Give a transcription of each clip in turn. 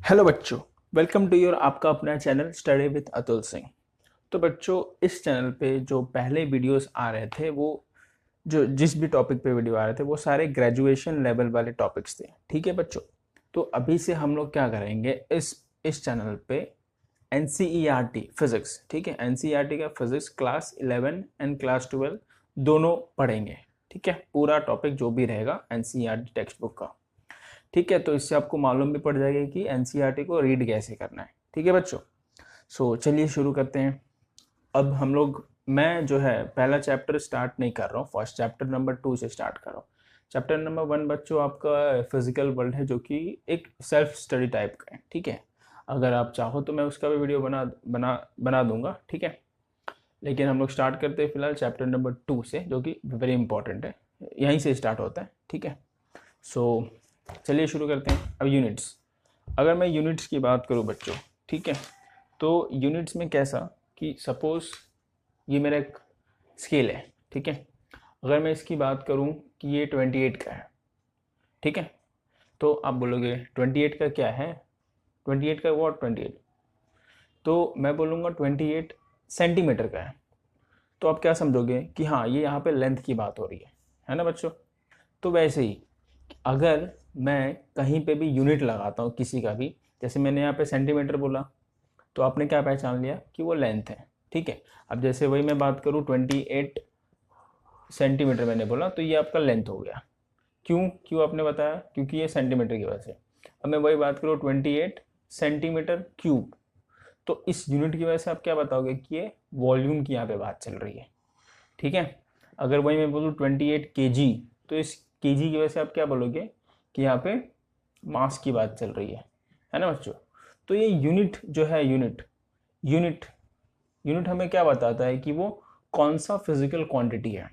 Hello बच्चों, welcome to your आपका अपना channel study with Atul Singh. तो बच्चों, इस चैनल पे जो पहले वीडियोस आ रहे थे वो जो जिस भी टॉपिक पे वीडियो आ रहे थे वो सारे ग्रेजुएशन लेवल वाले टॉपिक्स थे। ठीक है बच्चों, तो अभी से हम लोग क्या करेंगे इस चैनल पे एनसीईआरटी फिजिक्स, ठीक है, एनसीईआरटी का फिजिक्स क्लास 11 एंड क्लास 12 दोनों पढ़ेंगे। ठीक है, पूरा टॉपिक जो भी रहेगा एनसीईआरटी टेक्स्ट बुक का। ठीक है, तो इससे आपको मालूम भी पड़ जाएगा कि एनसीईआरटी को रीड कैसे करना है। ठीक है बच्चों, सो चलिए शुरू करते हैं। अब हम लोग मैं जो है पहला चैप्टर स्टार्ट नहीं कर रहा हूँ, फर्स्ट चैप्टर नंबर 2 से स्टार्ट कर रहा हूँ। चैप्टर नंबर 1 बच्चों आपका फिजिकल वर्ल्ड है, जो कि एक सेल्फ स्टडी टाइप का है। ठीक है, अगर आप चाहो तो मैं उसका भी वीडियो बना बना बना दूंगा। ठीक है, लेकिन हम लोग स्टार्ट करते हैं फिलहाल चैप्टर नंबर 2 से, जो कि वेरी इंपॉर्टेंट है, यहीं से स्टार्ट होता है। ठीक है, सो चलिए शुरू करते हैं। अब यूनिट्स, अगर मैं यूनिट्स की बात करूं बच्चों, ठीक है, तो यूनिट्स में कैसा कि सपोज ये मेरा एक स्केल है। ठीक है, अगर मैं इसकी बात करूं कि ये 28 का है, ठीक है, तो आप बोलोगे 28 का क्या है, 28 का व्हाट 28, तो मैं बोलूँगा 28 सेंटीमीटर का है। तो आप क्या समझोगे कि हाँ, ये यहाँ पे लेंथ की बात हो रही है ना बच्चों। तो वैसे ही अगर मैं कहीं पे भी यूनिट लगाता हूँ किसी का भी, जैसे मैंने यहाँ पे सेंटीमीटर बोला, तो आपने क्या पहचान लिया कि वो लेंथ है। ठीक है, अब जैसे वही मैं बात करूँ 28 सेंटीमीटर मैंने बोला, तो ये आपका लेंथ हो गया। क्यों क्यों आपने बताया, क्योंकि ये सेंटीमीटर की वजह से। अब मैं वही बात करूँ 28 सेंटीमीटर क्यूब, तो इस यूनिट की वजह से आप क्या बताओगे कि ये वॉल्यूम की यहाँ पे बात चल रही है। ठीक है, अगर वही मैं बोलूँ 28 केजी, तो इस केजी की वजह से आप क्या बोलोगे कि यहाँ पे मास की बात चल रही है ना बच्चों। तो ये यूनिट जो है, यूनिट यूनिट हमें क्या बताता है कि वो कौन सा फिजिकल क्वांटिटी है।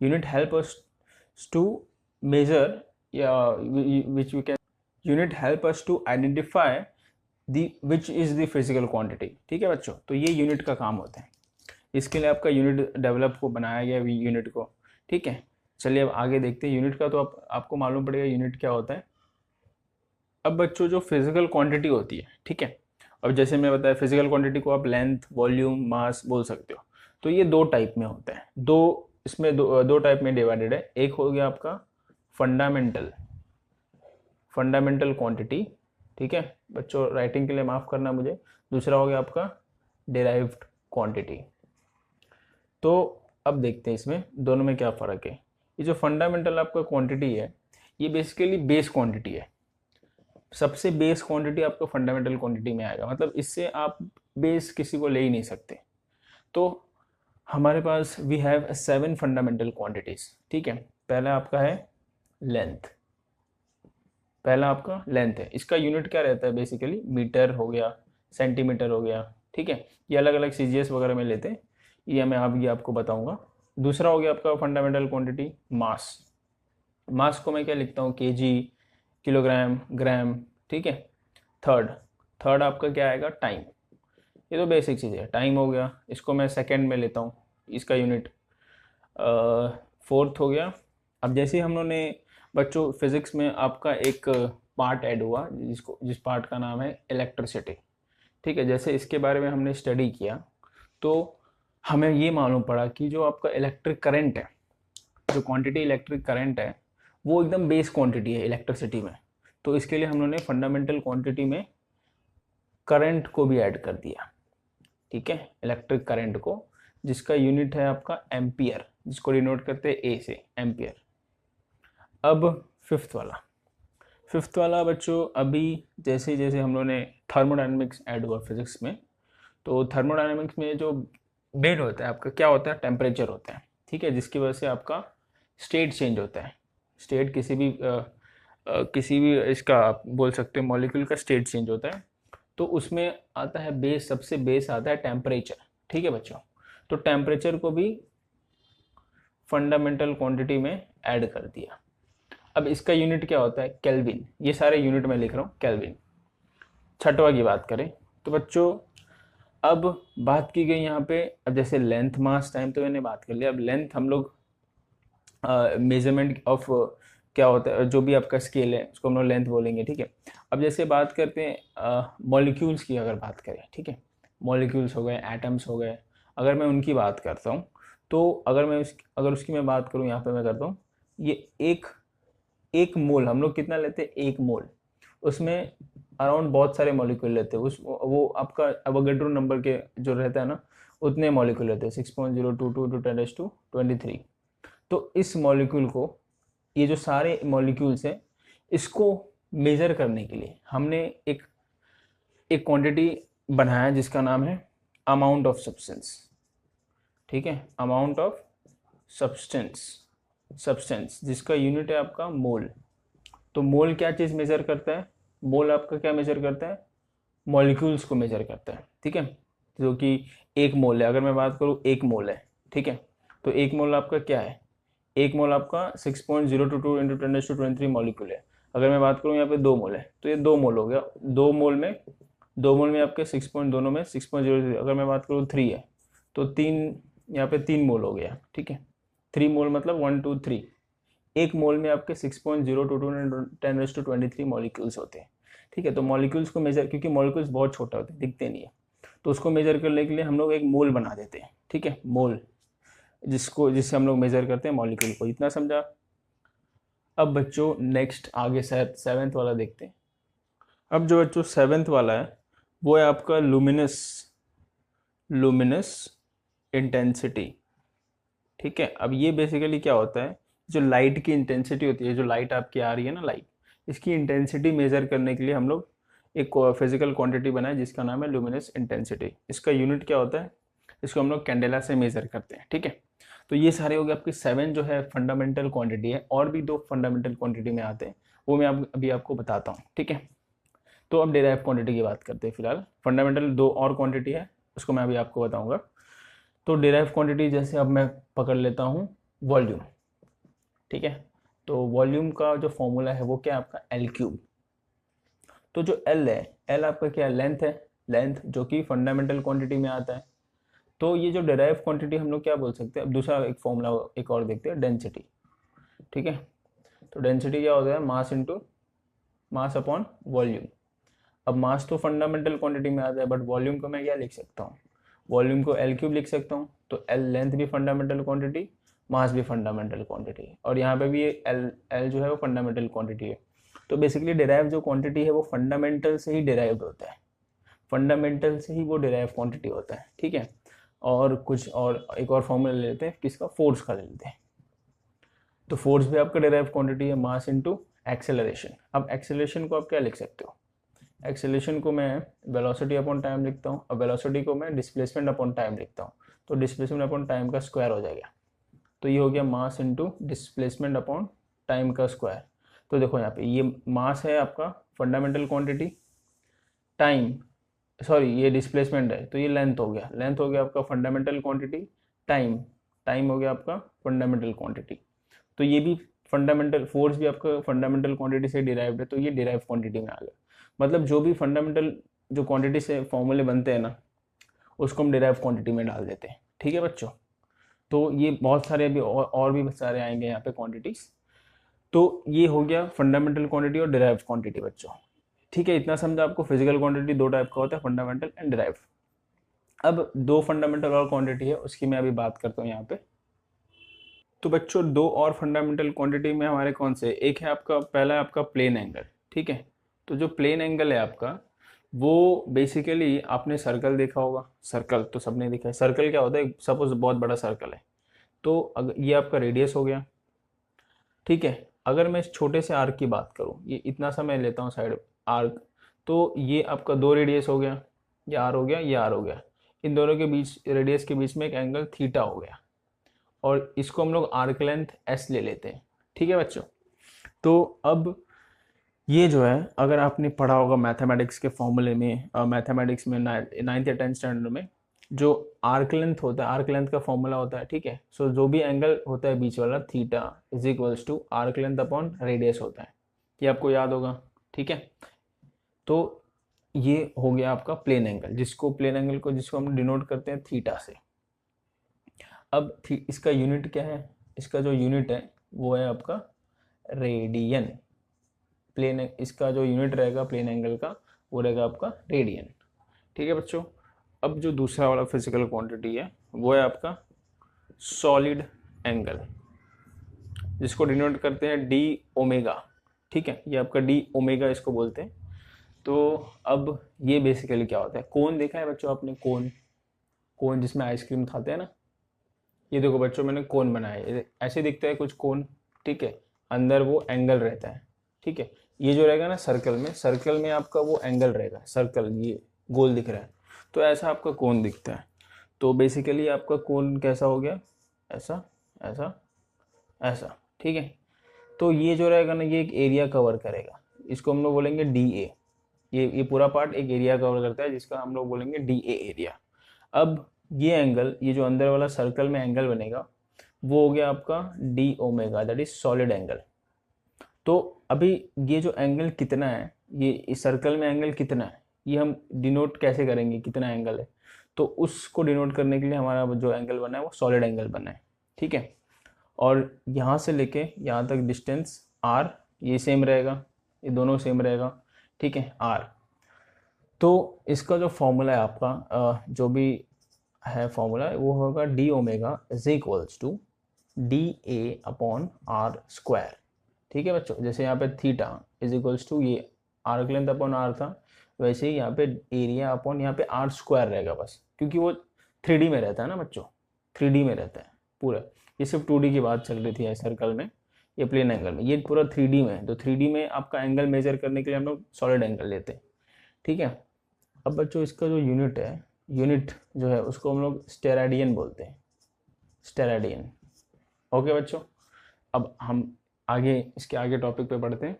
Unit help us to measure या which we can, unit help us to identify the which is the physical quantity. ठीक है बच्चों, तो ये यूनिट का काम होता है। इसके लिए आपका यूनिट डेवलप को बनाया गया यूनिट को। ठीक है, चलिए अब आगे देखते हैं यूनिट का। तो आपको मालूम पड़ेगा यूनिट क्या होता है। अब बच्चों, जो फिजिकल क्वांटिटी होती है, ठीक है, अब जैसे मैं बताया फिजिकल क्वांटिटी को आप लेंथ, वॉल्यूम, मास बोल सकते हो। तो ये दो टाइप में होता है, इसमें दो टाइप में डिवाइडेड है। एक हो गया आपका फंडामेंटल फंडामेंटल क्वांटिटी, ठीक है बच्चों, राइटिंग के लिए माफ करना मुझे। दूसरा हो गया आपका डेराइव्ड क्वांटिटी। तो अब देखते हैं इसमें दोनों में क्या फ़र्क है। ये जो फंडामेंटल आपका क्वांटिटी है, ये बेसिकली बेस क्वांटिटी है। सबसे बेस क्वांटिटी आपको फंडामेंटल क्वांटिटी में आएगा, मतलब इससे आप बेस किसी को ले ही नहीं सकते। तो हमारे पास वी हैव 7 फंडामेंटल क्वांटिटीज। ठीक है, पहला आपका है लेंथ। पहला आपका लेंथ है, इसका यूनिट क्या रहता है, बेसिकली मीटर हो गया, सेंटीमीटर हो गया। ठीक है, ये अलग अलग सीजीएस वगैरह में लेते हैं, ये मैं ये आपको बताऊंगा। दूसरा हो गया आपका फंडामेंटल क्वांटिटी मास। मास को मैं क्या लिखता हूँ, केजी, किलोग्राम, ग्राम। ठीक है, थर्ड थर्ड आपका क्या आएगा, टाइम। ये तो बेसिक चीज़ है, टाइम हो गया, इसको मैं सेकेंड में लेता हूँ, इसका यूनिट। फोर्थ हो गया, अब जैसे हम लोगों ने बच्चों फिजिक्स में आपका एक पार्ट ऐड हुआ जिस पार्ट का नाम है इलेक्ट्रिसिटी। ठीक है, जैसे इसके बारे में हमने स्टडी किया, तो हमें ये मालूम पड़ा कि जो आपका इलेक्ट्रिक करंट है, जो क्वांटिटी इलेक्ट्रिक करंट है, वो एकदम बेस क्वांटिटी है इलेक्ट्रिसिटी में। तो इसके लिए हम लोगों ने फंडामेंटल क्वांटिटी में करंट को भी ऐड कर दिया। ठीक है, इलेक्ट्रिक करंट को, जिसका यूनिट है आपका एम्पियर, जिसको डिनोट करते हैं ए से, एम्पियर। अब फिफ्थ वाला बच्चों, अभी जैसे जैसे हम लोगों ने थर्मोडायनेमिक्स ऐड हुआ फिजिक्स में, तो थर्मोडायनेमिक्स में जो मेन होता है आपका क्या होता है, टेम्परेचर होता है। ठीक है, जिसकी वजह से आपका स्टेट चेंज होता है। स्टेट किसी भी इसका आप बोल सकते हो मॉलिक्यूल का स्टेट चेंज होता है। तो उसमें आता है बेस, सबसे बेस आता है टेम्परेचर। ठीक है बच्चों, तो टेम्परेचर को भी फंडामेंटल क्वांटिटी में ऐड कर दिया। अब इसका यूनिट क्या होता है, केल्विन। ये सारे यूनिट में लिख रहा हूँ, केल्विन। छठवा की बात करें तो बच्चों, अब बात की गई यहाँ पे, अब जैसे लेंथ, मास, टाइम तो मैंने बात कर लिया। अब लेंथ हम लोग मेजरमेंट ऑफ क्या होता है, जो भी आपका स्केल है उसको हम लोग लेंथ बोलेंगे, ठीक है। अब जैसे बात करते हैं मॉलिक्यूल्स की, अगर बात करें, ठीक है, मॉलिक्यूल्स हो गए, एटम्स हो गए, अगर मैं उनकी बात करता हूँ, तो अगर उसकी मैं बात करूँ, यहाँ पे मैं करता हूँ, ये एक एक मोल हम लोग कितना लेते हैं, एक मोल, उसमें अराउंड बहुत सारे मॉलिक्यूल लेते हैं, उस वो आपका अवोगाड्रो नंबर के जो रहता है ना, उतने मॉलिक्यूल लेते हैं, 6.022 टू 10⁻23। तो इस मॉलिक्यूल को, ये जो सारे मॉलिक्यूल्स हैं, इसको मेजर करने के लिए हमने एक एक क्वांटिटी बनाया जिसका नाम है अमाउंट ऑफ सब्सटेंस, ठीक है, अमाउंट ऑफ सब्सटेंस, सब्सटेंस जिसका यूनिट है आपका मोल। तो मोल क्या चीज़ मेजर करता है, मोल आपका क्या मेजर करता है, मॉलिक्यूल्स को मेजर करता है, ठीक है। जो कि एक मोल है, अगर मैं बात करूँ एक मोल है, ठीक है, तो एक मोल आपका क्या है, एक मोल आपका 6.022 इंटू 10⁻23 मॉलिक्यूल है। अगर मैं बात करूँ यहाँ पे 2 मोल है, तो ये 2 मोल हो गया, 2 मोल में आपके 6 पॉइंट, दोनों में 6.03। अगर मैं बात करूँ 3 है, तो 3, यहाँ पे 3 मोल हो गया, ठीक है, 3 मोल मतलब 1 2 3। एक मोल में आपके 6.022 10⁻23 मॉलिक्यूल्स होते हैं, ठीक है। तो मॉलिक्यूल्स को मेजर, क्योंकि मॉलिक्यूल्स बहुत छोटा होते हैं, दिखते नहीं है, तो उसको मेजर करने के लिए हम लोग एक मोल बना देते हैं, ठीक है, मोल, जिससे हम लोग मेजर करते हैं मॉलिक्यूल को। इतना समझा। अब बच्चों नेक्स्ट आगे शायद 7th वाला देखते हैं। अब जो बच्चों 7th वाला है, वो है आपका लुमिनस लुमिनस इंटेंसिटी, ठीक है। अब ये बेसिकली क्या होता है, जो लाइट की इंटेंसिटी होती है, जो लाइट आपकी आ रही है ना, लाइट, इसकी इंटेंसिटी मेजर करने के लिए हम लोग एक फिजिकल क्वांटिटी बनाए जिसका नाम है लुमिनस इंटेंसिटी। इसका यूनिट क्या होता है, इसको हम लोग कैंडेला से मेजर करते हैं, ठीक है। तो ये सारे हो गए आपके 7 जो है फंडामेंटल क्वांटिटी है, और भी 2 फंडामेंटल क्वांटिटी में आते हैं, वो मैं अभी आपको बताता हूँ, ठीक है। तो अब डेराइव क्वांटिटी की बात करते हैं। फिलहाल फंडामेंटल 2 और क्वांटिटी है, उसको मैं अभी आपको बताऊंगा। तो डेराइव क्वांटिटी जैसे अब मैं पकड़ लेता हूँ वॉल्यूम, ठीक है। तो वॉल्यूम का जो फॉर्मूला है वो क्या है आपका, एल क्यूब। तो जो एल है, एल आपका क्या, लेंथ है, लेंथ जो कि फंडामेंटल क्वांटिटी में आता है। तो ये जो डेराइव क्वांटिटी हम लोग क्या बोल सकते हैं, अब दूसरा एक फॉर्मूला एक और देखते हैं, डेंसिटी, ठीक है। तो डेंसिटी क्या होता है, mass into mass upon volume. अब मास तो फंडामेंटल क्वांटिटी में आता है, बट वॉल्यूम को मैं क्या लिख सकता हूँ, वॉल्यूम को एल क्यूब लिख सकता हूँ। तो एल लेंथ भी फंडामेंटल क्वांटिटी, मास भी फंडामेंटल क्वांटिटी, और यहाँ पे भी एल एल जो है वो फंडामेंटल क्वांटिटी है। तो बेसिकली डिराइव जो क्वांटिटी है वो फंडामेंटल से ही डिराइव्ड होता है, फंडामेंटल से ही वो डिराइव क्वांटिटी होता है, ठीक है। और कुछ और एक और फॉर्मूला ले लेते हैं, किसका, फोर्स का ले लेते हैं। तो फोर्स भी आपका डिराइव क्वांटिटी है, मास इंटू एक्सेलरेशन। अब एक्सेलरेशन को आप क्या लिख सकते हो, एक्सेलरेशन को मैं वेलोसिटी अपॉन टाइम लिखता हूँ, और वेलोसिटी को मैं डिस्प्लेसमेंट अपॉन टाइम लिखता हूँ। तो डिस्प्लेसमेंट अपॉन टाइम का स्क्वायर हो जाएगा, तो ये हो गया mass into displacement upon time का स्क्वायर। तो देखो यहाँ पे ये मास है आपका फंडामेंटल क्वांटिटी, टाइम, सॉरी ये डिस्प्लेसमेंट है, तो ये लेंथ हो गया, लेंथ हो गया आपका फंडामेंटल क्वांटिटी, टाइम, टाइम हो गया आपका फंडामेंटल क्वांटिटी। तो ये भी फंडामेंटल, फोर्स भी आपका फंडामेंटल क्वांटिटी से डिराइव्ड है, तो ये डिराइव क्वांटिटी में आ गया। मतलब जो भी फंडामेंटल जो क्वांटिटी से फॉर्मूले बनते हैं ना, उसको हम डिराइव क्वांटिटी में डाल देते हैं, ठीक है बच्चों। तो ये बहुत सारे अभी और भी सारे आएंगे यहाँ पे क्वांटिटीज। तो ये हो गया फंडामेंटल क्वांटिटी और डिराइव क्वांटिटी बच्चों, ठीक है। इतना समझा आपको, फिजिकल क्वांटिटी 2 टाइप का होता है, फंडामेंटल एंड डिराइव। अब 2 फंडामेंटल और क्वांटिटी है, उसकी मैं अभी बात करता हूँ यहाँ पे। तो बच्चों 2 और फंडामेंटल क्वांटिटी में हमारे कौन से, एक है आपका, पहला है आपका प्लेन एंगल, ठीक है। तो जो प्लेन एंगल है आपका, वो बेसिकली आपने सर्कल देखा होगा, सर्कल तो सबने देखा है। सर्कल क्या होता है, सपोज बहुत बड़ा सर्कल है, तो अगर ये आपका रेडियस हो गया, ठीक है। अगर मैं इस छोटे से आर्क की बात करूँ, ये इतना सा मैं लेता हूँ साइड आर्क, तो ये आपका 2 रेडियस हो गया, ये आर हो गया, ये आर हो गया। इन दोनों के बीच, रेडियस के बीच में एक एंगल थीटा हो गया, और इसको हम लोग आर्क लेंथ एस ले लेते हैं, ठीक है बच्चों। तो अब ये जो है, अगर आपने पढ़ा होगा मैथमेटिक्स के फॉर्मूले में, मैथमेटिक्स में 9th या 10th स्टैंडर्ड में, जो आर्क लेंथ होता है, आर्क लेंथ का फॉर्मूला होता है, ठीक है। सो जो भी एंगल होता है बीच वाला, theta is equals to arc length upon radius होता है, ये आपको याद होगा, ठीक है। तो ये हो गया आपका प्लेन एंगल, जिसको हम डिनोट करते हैं थीटा से। अब इसका यूनिट क्या है, इसका जो यूनिट है वो है आपका रेडियन। प्लेन इसका जो यूनिट रहेगा प्लेन एंगल का वो रहेगा आपका रेडियन। ठीक है बच्चों। अब जो दूसरा वाला फिजिकल क्वांटिटी है वो है आपका सॉलिड एंगल, जिसको डिनोट करते हैं डी ओमेगा। ठीक है, ये आपका डी ओमेगा इसको बोलते हैं। तो अब ये बेसिकली क्या होता है, कोन देखा है बच्चों आपने, कोन, कोन जिसमें आइसक्रीम खाते हैं ना, ये देखो बच्चों मैंने कोन बनाया है, ऐसे दिखता है कुछ कोन। ठीक है, अंदर वो एंगल रहता है। ठीक है, ये जो रहेगा ना सर्कल में, सर्कल में आपका वो एंगल रहेगा, सर्कल ये गोल दिख रहा है, तो ऐसा आपका कोन दिखता है। तो बेसिकली आपका कोन कैसा हो गया, ऐसा ऐसा ऐसा। ठीक है, तो ये जो रहेगा ना ये एक एरिया कवर करेगा, इसको हम लोग बोलेंगे डी ए। ये पूरा पार्ट एक एरिया कवर करता है जिसका हम लोग बोलेंगे डी ए एरिया। अब ये एंगल, ये जो अंदर वाला सर्कल में एंगल बनेगा वो हो गया आपका D omega, that is solid angle. तो अभी ये जो एंगल कितना है, ये इस सर्कल में एंगल कितना है, ये हम डिनोट कैसे करेंगे कितना एंगल है, तो उसको डिनोट करने के लिए हमारा जो एंगल बना है वो सॉलिड एंगल बना है। ठीक है, और यहाँ से लेके यहाँ तक डिस्टेंस आर, ये सेम रहेगा, ये दोनों सेम रहेगा। ठीक है, आर। तो इसका जो फॉर्मूला है आपका जो भी है फॉर्मूला वो होगा D omega is equals to D A upon R square. ठीक है बच्चों, जैसे यहाँ पे थीटा इज इक्वल्स टू ये आर्क लेंथ अपॉन आर था, वैसे ही यहाँ पे एरिया अपॉन यहाँ पे आर स्क्वायर रहेगा बस, क्योंकि वो 3D में रहता है ना बच्चों, 3D में रहता है पूरा। ये सिर्फ 2D की बात चल रही थी सर्कल में, ये प्लेन एंगल में, ये पूरा 3D में है। तो 3D में आपका एंगल मेजर करने के लिए हम लोग सॉलिड एंगल लेते हैं। ठीक है, अब बच्चों इसका जो यूनिट है, यूनिट जो है उसको हम लोग स्टेराडियन बोलते हैं, स्टेराडियन। ओके बच्चों, अब हम आगे इसके आगे टॉपिक पे बढ़ते हैं।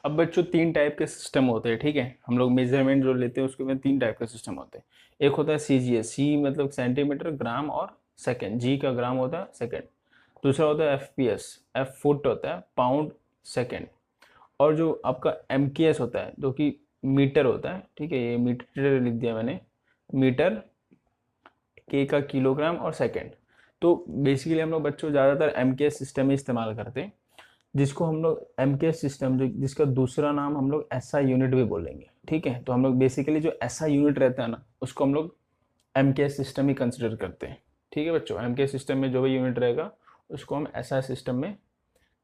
अब बच्चों 3 टाइप के सिस्टम होते हैं। ठीक है, हम लोग मेजरमेंट जो लेते हैं उसके में 3 टाइप के सिस्टम होते हैं। एक होता है CGS, सी मतलब सेंटीमीटर, ग्राम और सेकेंड, जी का ग्राम होता है सेकेंड। दूसरा होता है FPS, F फुट होता है, पाउंड सेकेंड। और जो आपका MKS होता है जो कि मीटर होता है। ठीक है, ये मीटर लिख दिया मैंने, मीटर, के का किलोग्राम और सेकेंड। तो बेसिकली हम लोग बच्चों ज़्यादातर MKS सिस्टम ही इस्तेमाल करते हैं, जिसको हम लोग MKS सिस्टम जो जिसका दूसरा नाम हम लोग SI यूनिट भी बोलेंगे। ठीक है, तो हम लोग बेसिकली जो SI यूनिट रहता है ना उसको हम लोग MKS सिस्टम ही कंसिडर करते हैं। ठीक है बच्चों, MKS सिस्टम में जो भी यूनिट रहेगा उसको हम SI सिस्टम में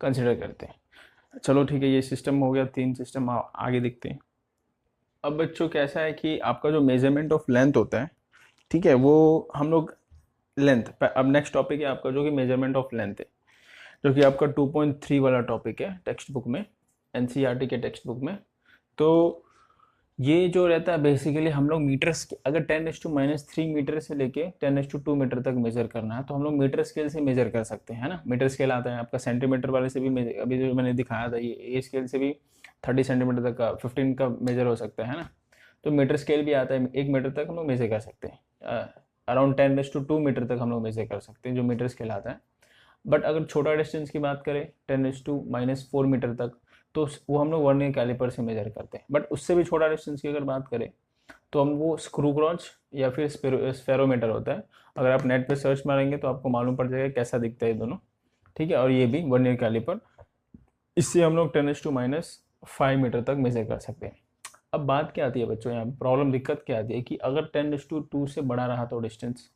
कंसिडर करते हैं। चलो ठीक है, ये सिस्टम हो गया, 3 सिस्टम। आगे देखते हैं। अब बच्चों कैसा है कि आपका जो मेजरमेंट ऑफ लेंथ होता है, ठीक है, वो हम लोग लेंथ, अब नेक्स्ट टॉपिक है आपका जो कि मेजरमेंट ऑफ लेंथ है, जो कि आपका 2.3 वाला टॉपिक है टेक्स्ट बुक में, NCERT के टेक्स्ट बुक में। तो ये जो रहता है बेसिकली हम लोग मीटर्स के, अगर 10⁻³ मीटर से लेके 10⁻² मीटर तक मेजर करना है तो हम लोग मीटर स्केल से मेजर कर सकते हैं, है ना। मीटर स्केल आता है आपका सेंटीमीटर वाले से भी, अभी जो मैंने दिखाया था ये स्केल से भी 30 सेंटीमीटर तक का, 15 का मेजर हो सकता है ना। तो मीटर स्केल भी आता है, 1 मीटर तक हम लोग मेजर कर सकते हैं, अराउंड 10⁻² मीटर तक हम लोग मेजर कर सकते हैं जो मीटर स्केल आता है। बट अगर छोटा डिस्टेंस की बात करें 10⁻⁻4 मीटर तक, तो वो हम लोग वर्नियर कैलिपर से मेजर करते हैं। बट उससे भी छोटा डिस्टेंस की अगर बात करें तो हम वो स्क्रू क्रॉच या फिर स्फेरोमीटर होता है, अगर आप नेट पे सर्च मारेंगे तो आपको मालूम पड़ जाएगा कैसा दिखता है ये दोनों। ठीक है, और ये भी वर्नियर कैलिपर, इससे हम लोग 10⁻5 मीटर तक मेजर कर सकते हैं। अब बात क्या आती है बच्चों, यहाँ प्रॉब्लम, दिक्कत क्या आती है कि अगर 10⁻2 से बड़ा रहा तो डिस्टेंस,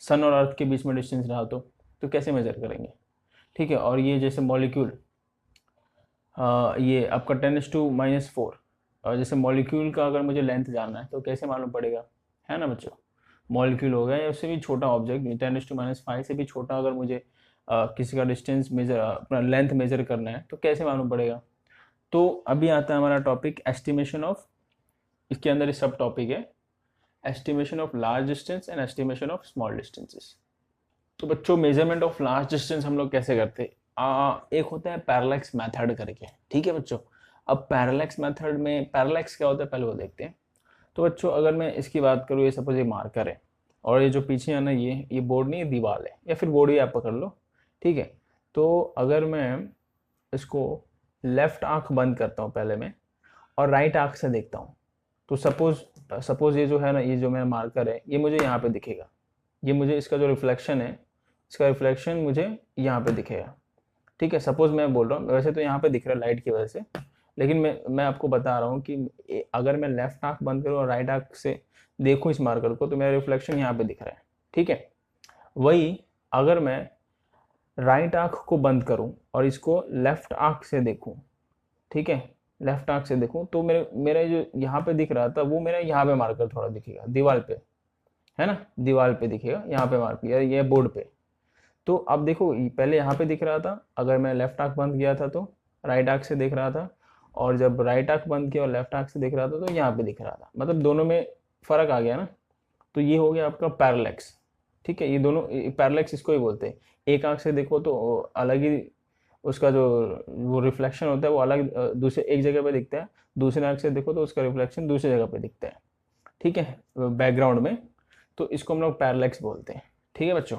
सन और अर्थ के बीच में डिस्टेंस रहा तो कैसे मेजर करेंगे। ठीक है, और ये जैसे मॉलिक्यूल, ये आपका 10⁻⁻4, और जैसे मॉलिक्यूल का अगर मुझे लेंथ जानना है तो कैसे मालूम पड़ेगा, है ना बच्चों। मॉलिक्यूल हो गया या उससे भी छोटा ऑब्जेक्ट 10⁻5 से भी छोटा, अगर मुझे किसी का डिस्टेंस मेजर, अपना लेंथ मेजर करना है तो कैसे मालूम पड़ेगा। तो अभी आता है हमारा टॉपिक एस्टिमेशन ऑफ, इसके अंदर इस सब टॉपिक है estimation of large distance and estimation of small distances. तो बच्चों मेजरमेंट ऑफ लार्ज डिस्टेंस हम लोग कैसे करते हैं, एक होता है पैरेलैक्स मेथड करके। ठीक है बच्चों, अब पैरेलैक्स मेथड में पैरेलैक्स क्या होता है पहले वो देखते हैं। तो बच्चों अगर मैं इसकी बात करूँ, ये सपोज ये मार्कर है और ये जो पीछे है ना, ये बोर्ड नहीं, ये दीवार है, या फिर बोर्ड ही आप पकड़ लो। ठीक है, तो अगर मैं इसको लेफ्ट आंख बंद करता हूँ पहले मैं, और राइट आंख से देखता हूँ, तो सपोज ये जो है ना, ये जो मेरा मार्कर है ये मुझे यहाँ पे दिखेगा, ये मुझे इसका जो रिफ्लेक्शन है, इसका रिफ्लेक्शन मुझे यहाँ पे दिखेगा। ठीक है, सपोज मैं बोल रहा हूँ, वैसे तो यहाँ पे दिख रहा है लाइट की वजह से, लेकिन मैं आपको बता रहा हूँ कि अगर मैं लेफ्ट आंख बंद करूँ और राइट आंख से देखूँ इस मार्कर को, तो मेरा रिफ्लेक्शन यहाँ पे दिख रहा है। ठीक है, वही अगर मैं राइट आंख को बंद करूँ और इसको लेफ्ट आंख से देखूँ, ठीक है, लेफ्ट आंख से देखूँ, तो मेरे मेरा जो यहाँ पे दिख रहा था वो मेरा यहाँ पे मार्कर थोड़ा दिखेगा दीवार पे, है ना, दीवार पे दिखेगा यहाँ पे मार्कर, या ये बोर्ड पे। तो अब देखो, पहले यहाँ पे दिख रहा था, अगर मैं लेफ्ट आंख बंद किया था तो राइट आंख से दिख रहा था, और जब राइट आंख बंद किया और लेफ्ट आंख से दिख रहा था तो यहाँ पे दिख रहा था, मतलब दोनों में फर्क आ गया ना। तो ये हो गया आपका पैरालैक्स। ठीक है, ये दोनों पैरालैक्स इसको ही बोलते हैं। एक आंख से देखो तो अलग ही उसका जो वो रिफ्लेक्शन होता है वो अलग दूसरे एक जगह पे दिखता है, दूसरे आंख से देखो तो उसका रिफ्लेक्शन दूसरी जगह पे दिखता है। ठीक है, बैकग्राउंड में। तो इसको हम लोग पैरालैक्स बोलते हैं। ठीक है बच्चों,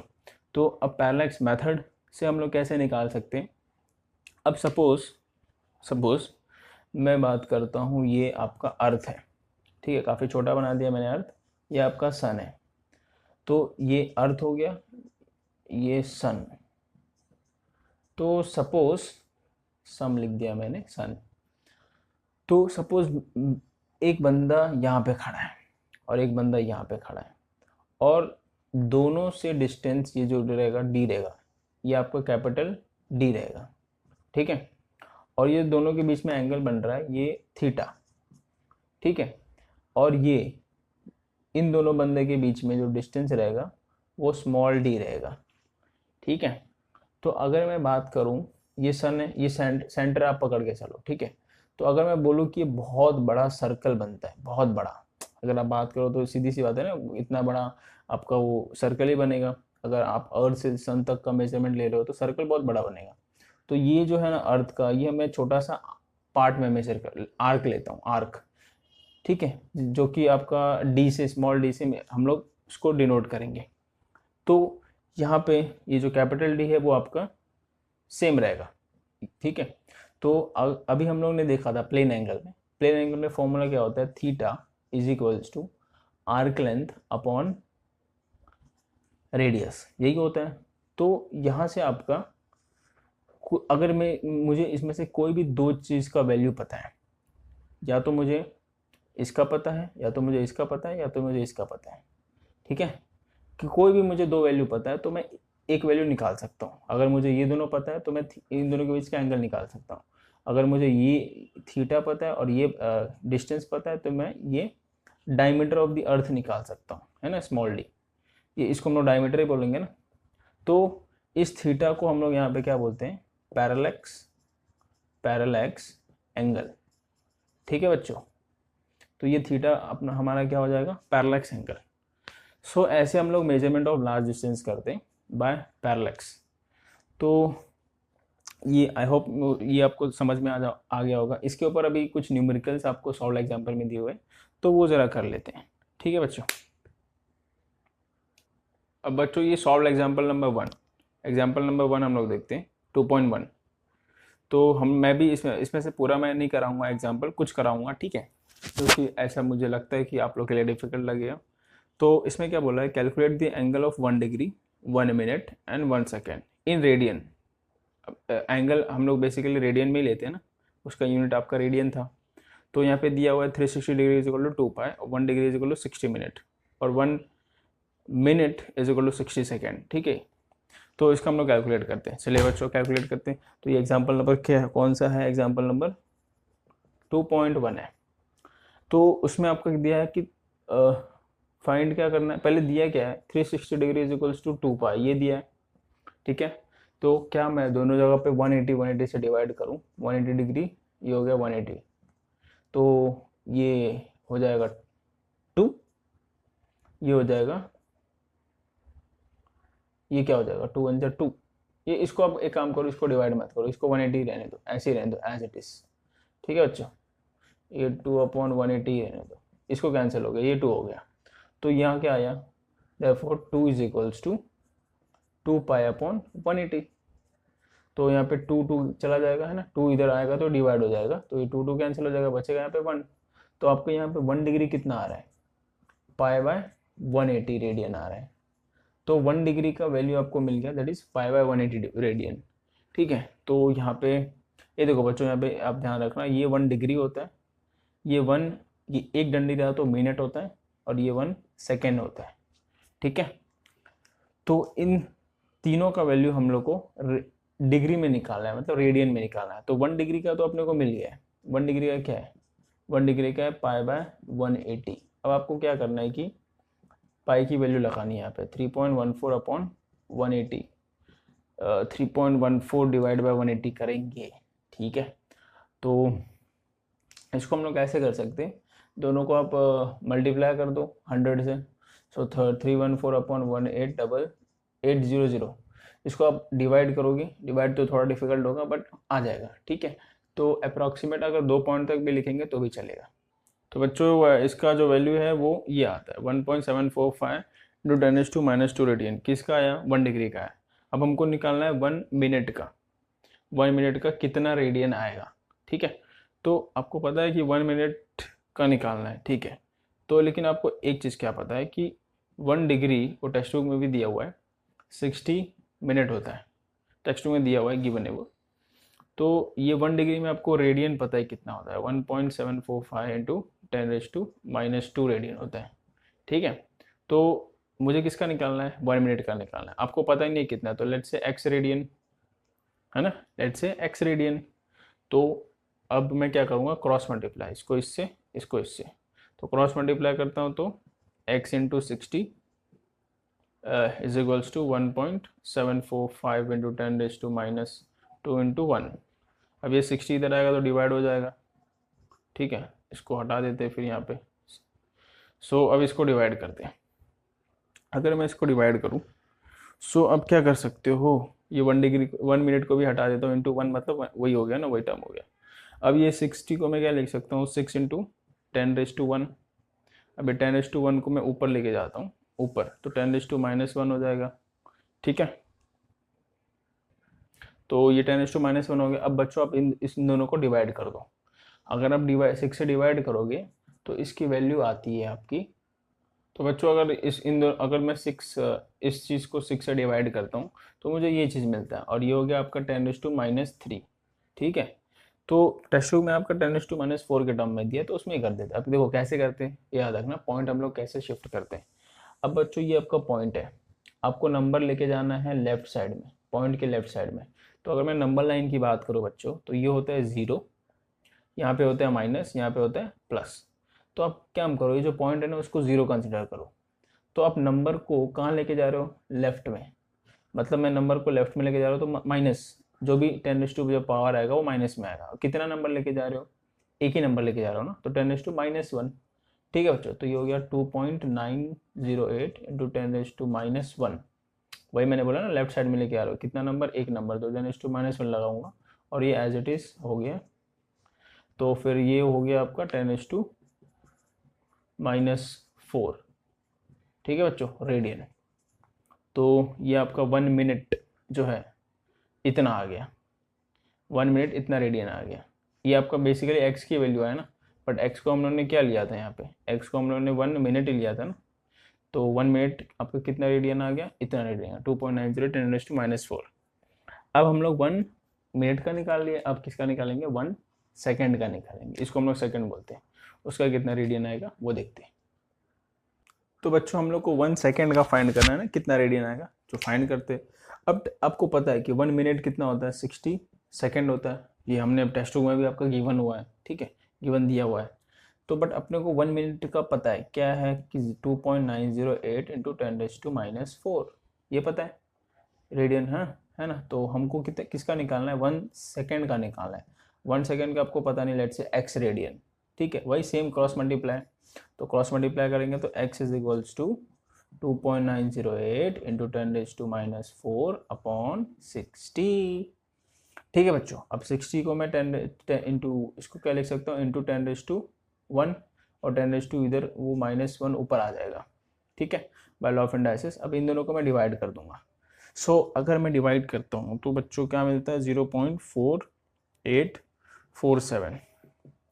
तो अब पैरालैक्स मेथड से हम लोग कैसे निकाल सकते हैं। अब सपोज मैं बात करता हूँ, ये आपका अर्थ है। ठीक है, काफ़ी छोटा बना दिया मैंने अर्थ, ये आपका सन है। तो ये अर्थ हो गया, ये सन। तो सपोज सम लिख दिया मैंने, सन। तो सपोज एक बंदा यहाँ पे खड़ा है और एक बंदा यहाँ पे खड़ा है, और दोनों से डिस्टेंस ये जो रहेगा डी रहेगा, ये आपका कैपिटल डी रहेगा। ठीक है, और ये दोनों के बीच में एंगल बन रहा है ये थीटा। ठीक है, और ये इन दोनों बंदे के बीच में जो डिस्टेंस रहेगा वो स्मॉल डी रहेगा। ठीक है, तो अगर मैं बात करूं, ये सन है, ये सेंटर आप पकड़ के चलो। ठीक है, तो अगर मैं बोलूं कि ये बहुत बड़ा सर्कल बनता है, बहुत बड़ा, अगर आप बात करो तो सीधी सी बात है ना, इतना बड़ा आपका वो सर्कल ही बनेगा। अगर आप अर्थ से सन तक का मेजरमेंट ले रहे हो तो सर्कल बहुत बड़ा बनेगा। तो ये जो है ना अर्थ का, ये मैं छोटा सा पार्ट में मेजर कर आर्क लेता हूँ, आर्क। ठीक है, जो कि आपका डी से, स्मॉल डी से हम लोग उसको डिनोट करेंगे। तो यहाँ पे ये जो कैपिटल डी है वो आपका सेम रहेगा। ठीक है, तो अभी हम लोग ने देखा था प्लेन एंगल में, प्लेन एंगल में फॉर्मूला क्या होता है, theta is equals to arc length upon radius, यही होता है। तो यहाँ से आपका अगर मुझे इसमें से कोई भी दो चीज़ का वैल्यू पता है, या तो मुझे इसका पता है, या तो मुझे इसका पता है, या तो मुझे इसका पता है। ठीक है, कि कोई भी मुझे दो वैल्यू पता है तो मैं एक वैल्यू निकाल सकता हूँ। अगर मुझे ये दोनों पता है तो मैं इन दोनों के बीच का एंगल निकाल सकता हूँ। अगर मुझे ये थीटा पता है और ये डिस्टेंस पता है तो मैं ये डायमीटर ऑफ द अर्थ निकाल सकता हूँ, है ना, स्मॉल डी। ये इसको हम लोग डायमीटर ही बोलेंगे ना। तो इस थीटा को हम लोग यहाँ पे क्या बोलते हैं, पैरालैक्स एंगल। ठीक है बच्चों, तो ये थीटा अपना हमारा क्या हो जाएगा, पैरालैक्स एंगल। सो ऐसे हम लोग मेजरमेंट ऑफ लार्ज डिस्टेंस करते हैं बाय पैरालैक्स। तो ये आई होप ये आपको समझ में आ गया होगा। इसके ऊपर अभी कुछ न्यूमेरिकल्स आपको सॉल्व एग्जाम्पल में दिए हुए, तो वो ज़रा कर लेते हैं। ठीक है बच्चों, अब बच्चों ये solve example number 1, example number 1 हम लोग देखते हैं 2.1। तो मैं भी इसमें से पूरा मैं नहीं कराऊंगा एग्जाम्पल, कुछ कराऊंगा। ठीक है, क्योंकि ऐसा मुझे लगता है कि आप लोग के लिए डिफिकल्ट लगेगा। तो इसमें क्या बोला है, calculate the angle of 1 degree 1 minute and 1 second in radian. Angle हम लोग बेसिकली रेडियन में ही लेते हैं ना, उसका यूनिट आपका रेडियन था। तो यहाँ पे दिया हुआ है 360 degree is equal to 2 pi, 1 degree is equal to 60 minute, और 1 minute is equal to 60 second. ठीक है, तो इसका हम लोग कैलकुलेट करते हैं। चलिए बच्चों कैलकुलेट करते हैं। तो ये एग्जाम्पल नंबर क्या है, कौन सा है, एग्जाम्पल नंबर 2.1 है। तो उसमें आपको दिया है कि फाइंड क्या करना है, पहले दिया क्या है, 360 डिग्री इज इक्वल्स टू 2 पाई, ये दिया है। ठीक है, तो क्या मैं दोनों जगह पे 180 से डिवाइड करूं, 180 डिग्री, ये हो गया 180, तो ये हो जाएगा 2, ये हो जाएगा, ये क्या हो जाएगा, 2 1 2। ये इसको अब एक काम करो, इसको डिवाइड मत करो, इसको 180 रहने दो, ऐसे ही रहने दो एज इट इज। ठीक है बच्चों, ये 2/180 रहने दो, इसको कैंसिल हो गया, ये 2 हो गया। तो यहाँ क्या आया, therefore 2 is equals to 2 pi upon 180। तो यहाँ पे 2 2 चला जाएगा, है ना, 2 इधर आएगा तो डिवाइड हो जाएगा, तो ये 2 2 कैंसिल हो जाएगा, बचेगा यहाँ पे 1। तो आपको यहाँ पे 1 डिग्री कितना आ रहा है, पाई बाय 180 रेडियन आ रहा है। तो 1 डिग्री का वैल्यू आपको मिल गया, that is pi by 180 radian. ठीक है। तो यहाँ पे ये देखो बच्चों, यहाँ पे आप ध्यान रखना, ये 1 डिग्री होता है, ये 1 डंडी रहा तो मिनट होता है, और ये 1 सेकेंड होता है। ठीक है, तो इन तीनों का वैल्यू हम लोग को डिग्री में निकालना है, मतलब रेडियन में निकालना है। तो 1 डिग्री का तो अपने को मिल गया है। 1 डिग्री का क्या है? 1 डिग्री का है π/180। अब आपको क्या करना है कि पाई की वैल्यू लगानी है यहाँ पे 3.14 अपॉन 180, 3.14 डिवाइड बाय 180 करेंगे। ठीक है, तो इसको हम लोग कैसे कर सकते हैं, दोनों को आप मल्टीप्लाई कर दो 100 से। सो 314 अपॉन 18,800। इसको आप डिवाइड करोगे, डिवाइड तो थोड़ा डिफिकल्ट होगा बट आ जाएगा। ठीक है, तो अप्रॉक्सीमेट अगर 2 पॉइंट तक भी लिखेंगे तो भी चलेगा। तो बच्चों इसका जो वैल्यू है वो ये आता है 1.745 इंटू 10⁻² रेडियन। किसका आया? 1 डिग्री का है। अब हमको निकालना है 1 मिनट का। 1 मिनट का कितना रेडियन आएगा। ठीक है, तो आपको पता है कि 1 मिनट का निकालना है। ठीक है, तो लेकिन आपको एक चीज़ क्या पता है कि 1 डिग्री वो टेक्स्ट बुक में भी दिया हुआ है 60 मिनट होता है, टेक्स्ट बुक में दिया हुआ है, गिवन है वो। तो ये 1 डिग्री में आपको रेडियन पता है कितना होता है, 1.745 इंटू 10⁻² रेडियन होता है। ठीक है, तो मुझे किसका निकालना है? 1 मिनट का निकालना है। आपको पता ही नहीं कितना है, तो लेट्स से x रेडियन है ना, लेट्स से x रेडियन। तो अब मैं क्या करूँगा, क्रॉस मल्टीप्लाई, इसको इससे, इसको इससे। तो क्रॉस मल्टीप्लाई करता हूँ तो x into 60 is equals to 1.745 into 10⁻² into 1। अब ये 60 इधर आएगा तो डिवाइड हो जाएगा। ठीक है, इसको हटा देते हैं फिर यहाँ पे। सो अब इसको डिवाइड करते हैं। अगर मैं इसको डिवाइड करूँ, सो अब क्या कर सकते हो, ये 1 डिग्री 1 मिनट को भी हटा देता हूँ, इंटू 1 मतलब वही हो गया ना, वही टर्म हो गया। अब ये 60 को मैं क्या लिख सकता हूँ, 6 इंटू 10⁻1। अभी 10⁻1 को मैं ऊपर लेके जाता हूँ ऊपर, तो 10⁻−1 हो जाएगा। ठीक है, तो ये 10⁻−1 हो गया। अब बच्चों आप इन दोनों को डिवाइड कर दो। अगर आप 6 से डिवाइड करोगे तो इसकी वैल्यू आती है आपकी। तो बच्चों अगर अगर मैं 6 इस चीज़ को 6 से डिवाइड करता हूँ तो मुझे ये चीज़ मिलता है, और ये हो गया आपका 10⁻3। ठीक है, तो टेक्स्ट बुक में आपका 10⁻4 के टर्म में दिया, तो उसमें ही कर देते हैं। अब देखो कैसे करते हैं, याद रखना पॉइंट हम लोग कैसे शिफ्ट करते हैं। अब बच्चों ये आपका पॉइंट है, आपको नंबर लेके जाना है लेफ्ट साइड में, पॉइंट के लेफ्ट साइड में। तो अगर मैं नंबर लाइन की बात करूँ बच्चों, तो ये होता है 0, यहाँ पे होता है माइनस, यहाँ पे होता है प्लस। तो आप क्या करो, ये जो पॉइंट है ना उसको 0 कंसिडर करो। तो आप नंबर को कहाँ लेके जा रहे हो? लेफ्ट में। मतलब मैं नंबर को लेफ्ट में लेके जा रहा हूँ तो माइनस, जो भी 10⁻, जो पावर आएगा वो माइनस में आएगा। कितना नंबर लेके जा रहे हो? एक ही नंबर लेके जा रहे हो ना, तो 10⁻1। ठीक है बच्चों, तो ये हो गया 2.908 इंटू 10⁻1। वही मैंने बोला ना, लेफ्ट साइड में लेके आ रहे हो, कितना नंबर? एक नंबर, तो 10⁻1 लगाऊंगा और ये एज इट इज हो गया। तो फिर ये हो गया आपका 10⁻4। ठीक है बच्चों, रेडियन। तो ये आपका 1 मिनट जो है इतना आ गया, 1 मिनट इतना रेडियन आ गया। ये आपका बेसिकली x की वैल्यू है ना, बट x को हम लोगों ने क्या लिया था, यहाँ पे x को हम लोगों ने 1 मिनट ही लिया था ना। तो 1 मिनट आपका कितना रेडियन आ गया? इतना रेडियन, 2.90 10⁻⁻4। अब हम लोग 1 मिनट का निकाल लिए, अब किसका निकालेंगे? 1 सेकेंड का निकालेंगे। इसको हम लोग सेकेंड बोलते हैं। उसका कितना रेडियन आएगा वो देखते हैं। तो बच्चों हम लोग को 1 सेकेंड का फाइंड करना है ना, कितना रेडियन आएगा, जो फाइंड करते हैं। अब आपको पता है कि 1 मिनट कितना होता है? 60 सेकेंड होता है। ये हमने अब टेक्स्ट बुक में भी आपका गिवन हुआ है। ठीक है, गिवन दिया हुआ है। तो बट अपने को 1 मिनट का पता है क्या है कि 2.908 इंटू 10⁻⁻4, ये पता है रेडियन है ना। तो हमको किसका निकालना है? 1 सेकेंड का निकालना है। 1 सेकेंड का आपको पता नहीं, लेट से x रेडियन। ठीक है, वही सेम क्रॉस मल्टीप्लाई। तो क्रॉस मल्टीप्लाई करेंगे तो x is equals to 2.908 into 10⁻4 upon 60। ठीक है बच्चों, अब 60 को मैं 10 इंटू, इसको क्या लिख सकता हूँ, इंटू 10⁻1, और 10⁻2 इधर वो -1 ऊपर आ जाएगा। ठीक है, बाय लॉ ऑफ इंडाइसिस। अब इन दोनों को मैं डिवाइड कर दूंगा। सो अगर मैं डिवाइड करता हूँ तो बच्चों क्या मिलता है? 0.4847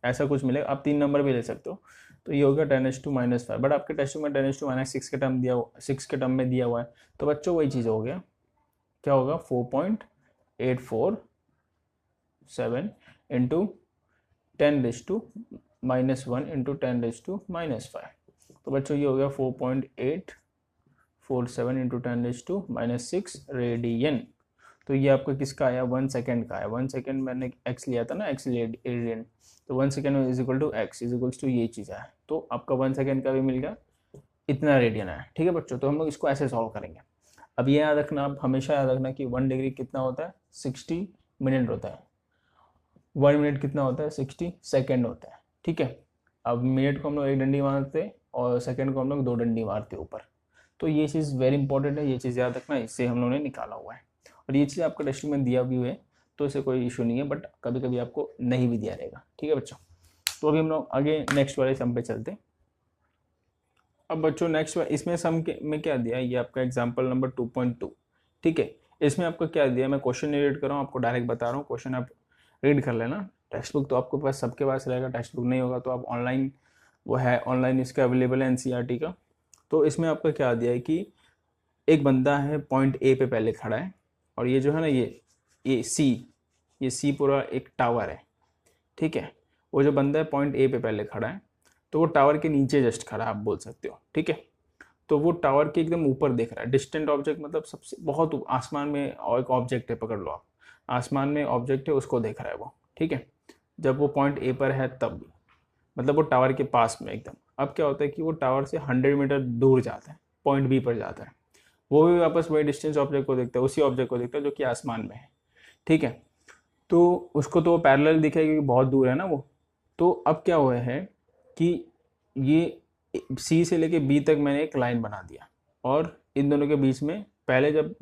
ऐसा कुछ मिलेगा। आप 3 नंबर भी ले सकते हो। तो ये हो गया 10⁻⁻5, बट आपके टेस्ट में 10⁻6 के टर्म दिया हुआ, 6 के टर्म में दिया हुआ है। तो बच्चों वही चीज़ हो गया, क्या होगा? 4.9 4.847 इंटू 10⁻⁻1 इंटू 10⁻⁻5। तो बच्चों ये हो गया 4.847 इंटू 10⁻⁻6 रेडियन। तो ये आपका किसका आया, 1 सेकेंड का है। 1 सेकेंड मैंने एक्स लिया था ना, एक्स रेडियन, तो 1 second is equal to X is equals to ये चीज़ है। तो आपका 1 सेकेंड का भी मिल गया, इतना रेडियन है। ठीक है बच्चों, तो हम लोग इसको ऐसे सॉल्व करेंगे। अब ये याद रखना, आप हमेशा याद रखना कि 1 डिग्री कितना होता है, 60 मिनट होता है। 1 मिनट कितना होता है, 60 सेकेंड होता है। ठीक है, अब मिनट को हम लोग 1 डंडी मारते और सेकेंड को हम लोग 2 डंडी मारते ऊपर। तो ये चीज़ वेरी इंपॉर्टेंट है, ये चीज़ याद रखना, इससे हम लोगों ने निकाला हुआ है। और ये चीज़ आपका टेस्ट में दिया भी है, तो इसे कोई इशू नहीं है, बट कभी कभी आपको नहीं भी दिया रहेगा। ठीक है बच्चों, तो अभी हम लोग आगे नेक्स्ट वाले सम पे चलते हैं। अब बच्चों नेक्स्ट इसमें सम के में क्या दिया है, ये आपका एग्जाम्पल नंबर 2.2। ठीक है, इसमें आपको क्या दिया, मैं क्वेश्चन नहीं रीड कर रहा हूँ, आपको डायरेक्ट बता रहा हूँ, क्वेश्चन आप रीड कर लेना। टेक्स्ट बुक तो आपके पास सबके पास रहेगा, टेक्स्ट बुक नहीं होगा तो आप ऑनलाइन, वो है ऑनलाइन इसका अवेलेबल है एनसीईआरटी का। तो इसमें आपका क्या दिया है कि एक बंदा है पॉइंट ए पे पहले खड़ा है, और ये जो है ना ये सी पूरा एक टावर है। ठीक है, वो जो बंदा है पॉइंट ए पे पहले खड़ा है, तो वो टावर के नीचे जस्ट खड़ा है, आप बोल सकते हो। ठीक है, तो वो टावर के एकदम ऊपर देख रहा है। डिस्टेंट ऑब्जेक्ट मतलब सबसे बहुत आसमान में, और एक ऑब्जेक्ट है, पकड़ लो आप, आसमान में ऑब्जेक्ट है, उसको देख रहा है वो। ठीक है, जब वो पॉइंट ए पर है तब, मतलब वो टावर के पास में एकदम। अब क्या होता है कि वो टावर से 100 मीटर दूर जाता है, पॉइंट बी पर जाता है, वो भी वापस वही डिस्टेंस ऑब्जेक्ट को देखता है, उसी ऑब्जेक्ट को देखता है जो कि आसमान में है। ठीक है, तो उसको तो पैरेलल दिखेगा क्योंकि बहुत दूर है ना वो। तो अब क्या हुआ है कि ये सी से लेके बी तक मैंने एक लाइन बना दिया, और इन दोनों के बीच में पहले जब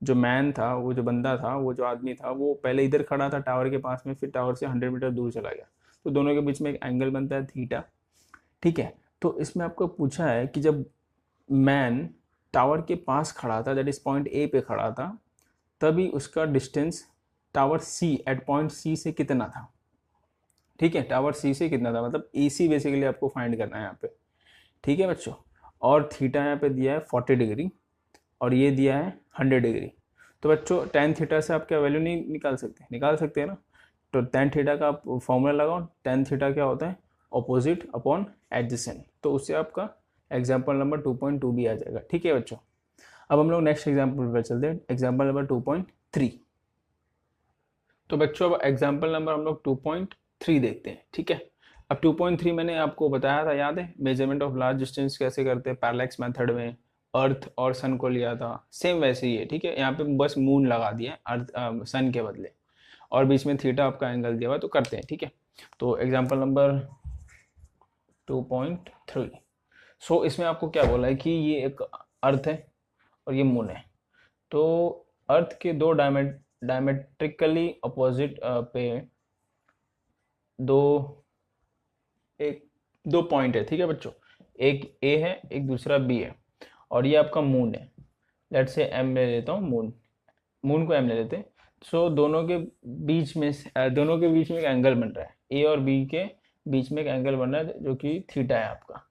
जो मैन था, वो जो बंदा था, वो जो आदमी था, वो पहले इधर खड़ा था टावर के पास में, फिर टावर से 100 मीटर दूर चला गया, तो दोनों के बीच में एक एंगल बनता है थीटा। ठीक है, तो इसमें आपको पूछा है कि जब मैन टावर के पास खड़ा था, दैट इज पॉइंट ए पे खड़ा था, तभी उसका डिस्टेंस टावर सी एट पॉइंट सी से कितना था। ठीक है, टावर सी से कितना था, मतलब ए सी बेसिकली आपको फाइंड करना है यहाँ पे। ठीक है बच्चों, और थीटा यहाँ पे दिया है 40 डिग्री, और ये दिया है 100 डिग्री। तो बच्चों टेन थीटा से आप क्या वैल्यू नहीं निकाल सकते, निकाल सकते हैं ना। तो टेन थीटा का आप फॉर्मूला लगाओ, टेन थीटा क्या होता है, ऑपोजिट अपॉन एडजेसेंट, तो उससे आपका एग्जाम्पल नंबर 2.2 भी आ जाएगा। ठीक है बच्चों, अब हम लोग नेक्स्ट एग्जाम्पल पर चलते हैं, एग्जाम्पल नंबर 2.3। तो बच्चों अब एग्जाम्पल नंबर हम लोग 2.3 देखते हैं। ठीक है, अब 2.3 मैंने आपको बताया था, याद है, मेजरमेंट ऑफ लार्ज डिस्टेंस कैसे करते हैं, पैरेलैक्स मेथड में अर्थ और सन को लिया था, सेम वैसे ही है। ठीक है, यहाँ पे बस मून लगा दिया अर्थ सन के बदले, और बीच में थीटा आपका एंगल दिया हुआ, तो करते हैं। ठीक है, तो एग्जाम्पल नंबर 2.3। सो इसमें आपको क्या बोला है कि ये एक अर्थ है और ये मून है। तो अर्थ के दो डायमेट्रिकली अपोजिट पे दो पॉइंट है। ठीक है बच्चों, एक ए है, एक दूसरा बी है, और ये आपका मून है। लेट से एम ले लेता हूँ, मून को एम ले लेते हैं। सो दोनों के बीच में एक एंगल बन रहा है, ए और बी के बीच में एक एंगल बन रहा है जो कि थीटा है आपका।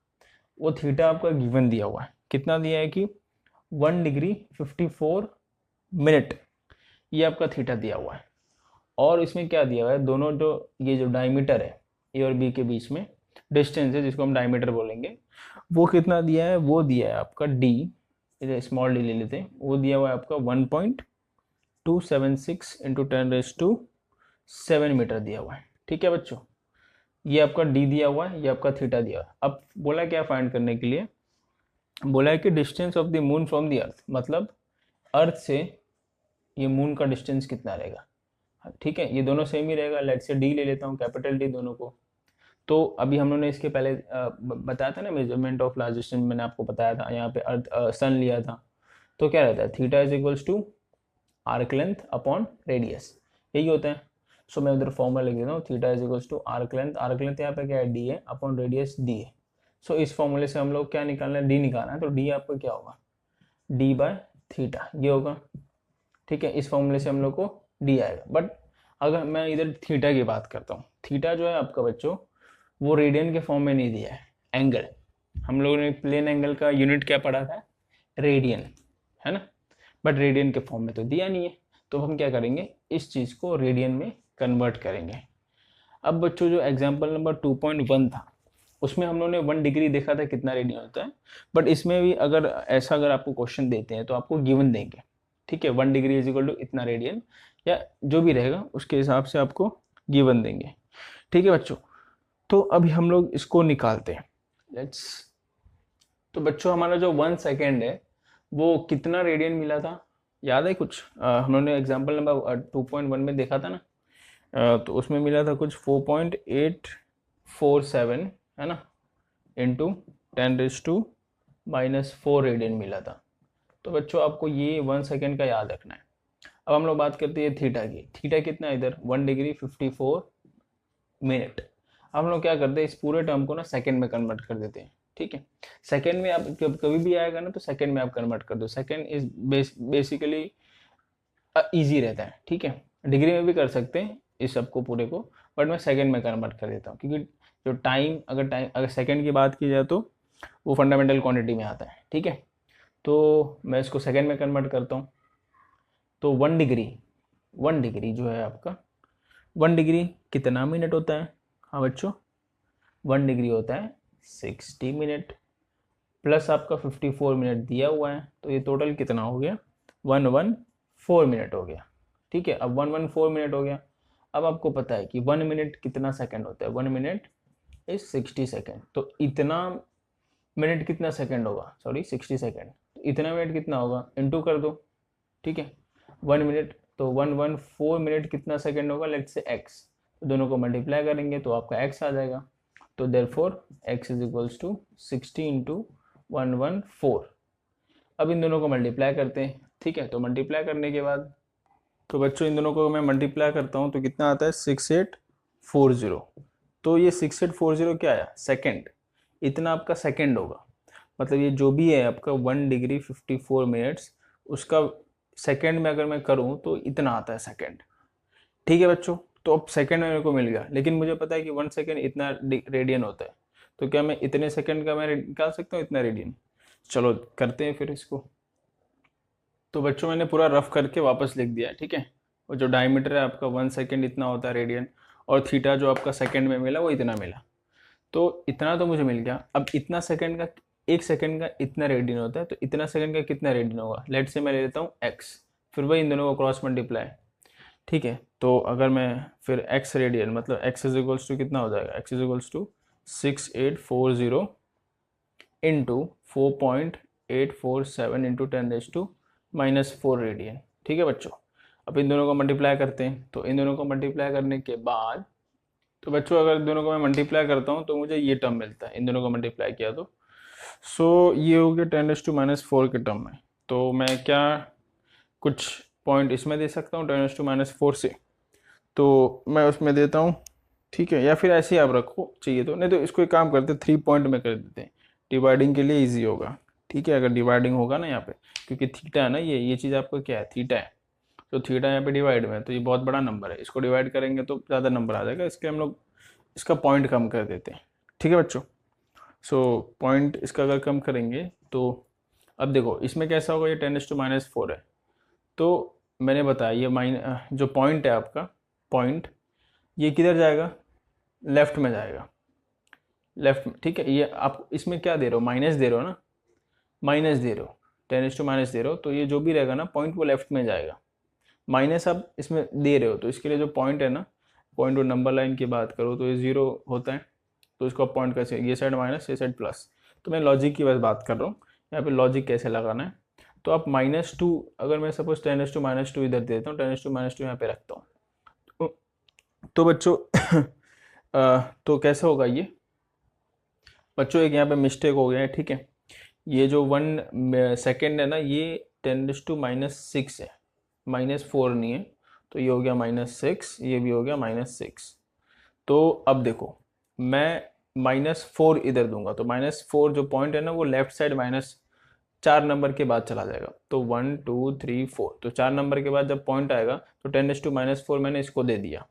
वो थीटा आपका गिवन दिया हुआ है, कितना दिया है कि 1 डिग्री 54 मिनट, ये आपका थीटा दिया हुआ है। और इसमें क्या दिया हुआ है, दोनों जो ये जो डायमीटर है ए और बी के बीच में डिस्टेंस है, जिसको हम डायमीटर बोलेंगे, वो कितना दिया है, वो दिया है आपका डी, स्मॉल डी ले लेते हैं, वो दिया हुआ है आपका 1.276 इंटू 10⁻7 मीटर दिया हुआ है। ठीक है बच्चों, ये आपका डी दिया हुआ है, ये आपका थीटा दिया हुआ है। अब बोला क्या फाइंड करने के लिए, बोला है कि distance of the moon from the earth, मतलब अर्थ से ये मून का डिस्टेंस कितना रहेगा। ठीक है, ये दोनों सेम ही रहेगा, लेट से डी ले लेता हूँ, कैपिटल डी दोनों को। तो अभी हम लोगों ने इसके पहले बताया था ना, मेजरमेंट ऑफ लार्ज डिस्टेंस मैंने आपको बताया था, यहाँ पे अर्थ सन लिया था, तो क्या रहता है, theta is equals to arc length upon radius, यही होता है। सो मैं उधर फॉर्मूला लिख देता हूँ, theta is equals to arc length यहाँ पे क्या है, डी है, अपॉन रेडियस डी है। सो इस फॉर्मूले से हम लोग क्या निकालना है, डी निकालना है, तो डी आपका क्या होगा, डी बाय थीटा, ये होगा। ठीक है, इस फॉर्मूले से हम लोग को डी आएगा। बट अगर मैं इधर थीटा की बात करता हूँ, थीटा जो है आपका बच्चों, वो रेडियन के फॉर्म में नहीं दिया है, एंगल। हम लोगों ने प्लेन एंगल का यूनिट क्या पढ़ा था, रेडियन, है ना, बट रेडियन के फॉर्म में तो दिया नहीं है। तो हम क्या करेंगे, इस चीज़ को रेडियन में कन्वर्ट करेंगे। अब बच्चों जो एग्जाम्पल नंबर 2.1 था उसमें हम लोगों ने 1 डिग्री देखा था कितना रेडियन होता है, बट इसमें भी अगर ऐसा अगर आपको क्वेश्चन देते हैं तो आपको गिवन देंगे, ठीक है, 1 डिग्री इज इक्वल टू इतना रेडियन या जो भी रहेगा उसके हिसाब से आपको गिवन देंगे, ठीक है बच्चों। तो अभी हम लोग इसको निकालते हैं, लेट्स। तो बच्चों हमारा जो 1 सेकेंड है वो कितना रेडियन मिला था, याद है कुछ? हम लोगों ने एग्जाम्पल नंबर 2.1 में देखा था ना, तो उसमें मिला था कुछ 4.847 है ना, इंटू 10⁻⁻⁴ रेडियन मिला था। तो बच्चों आपको ये 1 सेकेंड का याद रखना है। अब हम लोग बात करते हैं थीटा की। थीटा कितना है इधर, 1 डिग्री 54 मिनट। हम लोग क्या करते हैं, इस पूरे टर्म को ना सेकेंड में कन्वर्ट कर देते हैं, ठीक है। सेकेंड में आप कभी भी आएगा ना तो सेकेंड में आप कन्वर्ट कर दो। सेकेंड इज बेसिकली इजी रहता है, ठीक है। डिग्री में भी कर सकते हैं इस सबको पूरे को, बट मैं सेकंड में कन्वर्ट कर देता हूँ क्योंकि जो टाइम अगर सेकंड की बात की जाए तो वो फंडामेंटल क्वांटिटी में आता है, ठीक है। तो मैं इसको सेकंड में कन्वर्ट करता हूँ। तो 1 डिग्री जो है आपका, 1 डिग्री कितना मिनट होता है? हाँ बच्चों, 1 डिग्री होता है 60 मिनट, प्लस आपका 54 मिनट दिया हुआ है, तो ये टोटल कितना हो गया, 114 मिनट हो गया, ठीक है। अब 114 मिनट हो गया। अब आपको पता है कि 1 मिनट कितना सेकंड होता है, 1 मिनट इज 60 सेकंड। तो इतना मिनट कितना सेकंड होगा, सॉरी 60 सेकंड, इतना मिनट कितना होगा, इनटू कर दो, ठीक है। 1 मिनट तो 114 मिनट कितना सेकंड होगा, लेट्स से x, तो दोनों को मल्टीप्लाई करेंगे तो आपका x आ जाएगा। तो therefore x is equals to 60 into 114। अब इन दोनों को मल्टीप्लाई करते हैं, ठीक है। तो मल्टीप्लाई करने के बाद, तो बच्चों इन दोनों को मैं मल्टीप्लाई करता हूँ तो कितना आता है, 6840। तो ये 6840 क्या आया, सेकंड। इतना आपका सेकंड होगा, मतलब ये जो भी है आपका 1 डिग्री 54 मिनट्स, उसका सेकंड में अगर मैं करूँ तो इतना आता है सेकंड, ठीक है बच्चों। तो अब सेकंड मेरे को मिल गया, लेकिन मुझे पता है कि 1 सेकंड इतना रेडियन होता है, तो क्या मैं इतने सेकंड का मैं निकाल सकता हूँ इतना रेडियन? चलो करते हैं फिर इसको। तो बच्चों मैंने पूरा रफ करके वापस लिख दिया है, ठीक है। और जो डायमीटर है आपका 1 सेकंड इतना होता है रेडियन, और थीटा जो आपका सेकंड में मिला वो इतना मिला। तो इतना तो मुझे मिल गया। अब इतना सेकंड का, 1 सेकंड का इतना रेडियन होता है, तो इतना सेकंड का कितना रेडियन होगा, लेट से मैं ले लेता हूँ एक्स, फिर वही इन दोनों को क्रॉस मल्टीप्लाई, ठीक है। तो अगर मैं फिर एक्स रेडियन, मतलब एक्स इज इक्वल्स टू कितना हो जाएगा, X is equals to 6840 into 4.847 into 10⁻⁻⁴ radian, ठीक है बच्चों। अब इन दोनों को मल्टीप्लाई करते हैं, तो इन दोनों को मल्टीप्लाई करने के बाद, तो बच्चों अगर इन दोनों को मैं मल्टीप्लाई करता हूँ तो मुझे ये टर्म मिलता है, इन दोनों को मल्टीप्लाई किया तो ये हो गया 10⁻⁴ के टर्म में। तो मैं क्या कुछ पॉइंट इसमें दे सकता हूँ 10⁻⁴ से, तो मैं उसमें देता हूँ, ठीक है। या फिर ऐसे ही आप रखो चाहिए तो, नहीं तो इसको एक काम करते हैं 3 पॉइंट में कर देते हैं, डिवाइडिंग के लिए इजी होगा, ठीक है। अगर डिवाइडिंग होगा ना यहाँ पे, क्योंकि थीटा है ना, ये चीज़ आपको क्या है, थीटा है, तो थीटा यहाँ पे डिवाइड में है, तो ये बहुत बड़ा नंबर है, इसको डिवाइड करेंगे तो ज़्यादा नंबर आ जाएगा, इसके हम लोग इसका पॉइंट कम कर देते हैं, ठीक है बच्चों। पॉइंट इसका अगर कम करेंगे तो अब देखो इसमें कैसा होगा, ये 10⁻⁴ है, तो मैंने बताया ये जो पॉइंट है आपका, पॉइंट ये किधर जाएगा, लेफ्ट में जाएगा, लेफ्ट में, ठीक है। ये आप इसमें क्या दे रहे हो, माइनस दे रहे हो ना, माइनस दे रहे हो, 10⁻⁻, तो ये जो भी रहेगा ना पॉइंट वो लेफ्ट में जाएगा। माइनस आप इसमें दे रहे हो तो इसके लिए जो पॉइंट है ना, पॉइंट और नंबर लाइन की बात करो तो ये 0 होता है, तो इसको आप पॉइंट कैसे, ये साइड माइनस ये साइड प्लस। तो मैं लॉजिक की बस बात कर रहा हूँ, यहाँ पे लॉजिक कैसे लगाना है। तो आप -2, अगर मैं सपोज 10⁻⁻2 इधर देता हूँ, 10⁻⁻2 यहाँ पे रखता हूँ, तो बच्चों तो कैसे होगा ये बच्चों, एक यहाँ पे मिस्टेक हो गया है, ठीक है। ये जो 1 सेकेंड है ना, ये 10⁻⁻6 है, -4 नहीं है, तो ये हो गया -6, ये भी हो गया -6। तो अब देखो मैं -4 इधर दूंगा, तो -4 जो पॉइंट है ना वो लेफ्ट साइड -4 नंबर के बाद चला जाएगा, तो 1 2 3 4, तो 4 नंबर के बाद जब पॉइंट आएगा तो 10⁻⁻4 मैंने इसको दे दिया,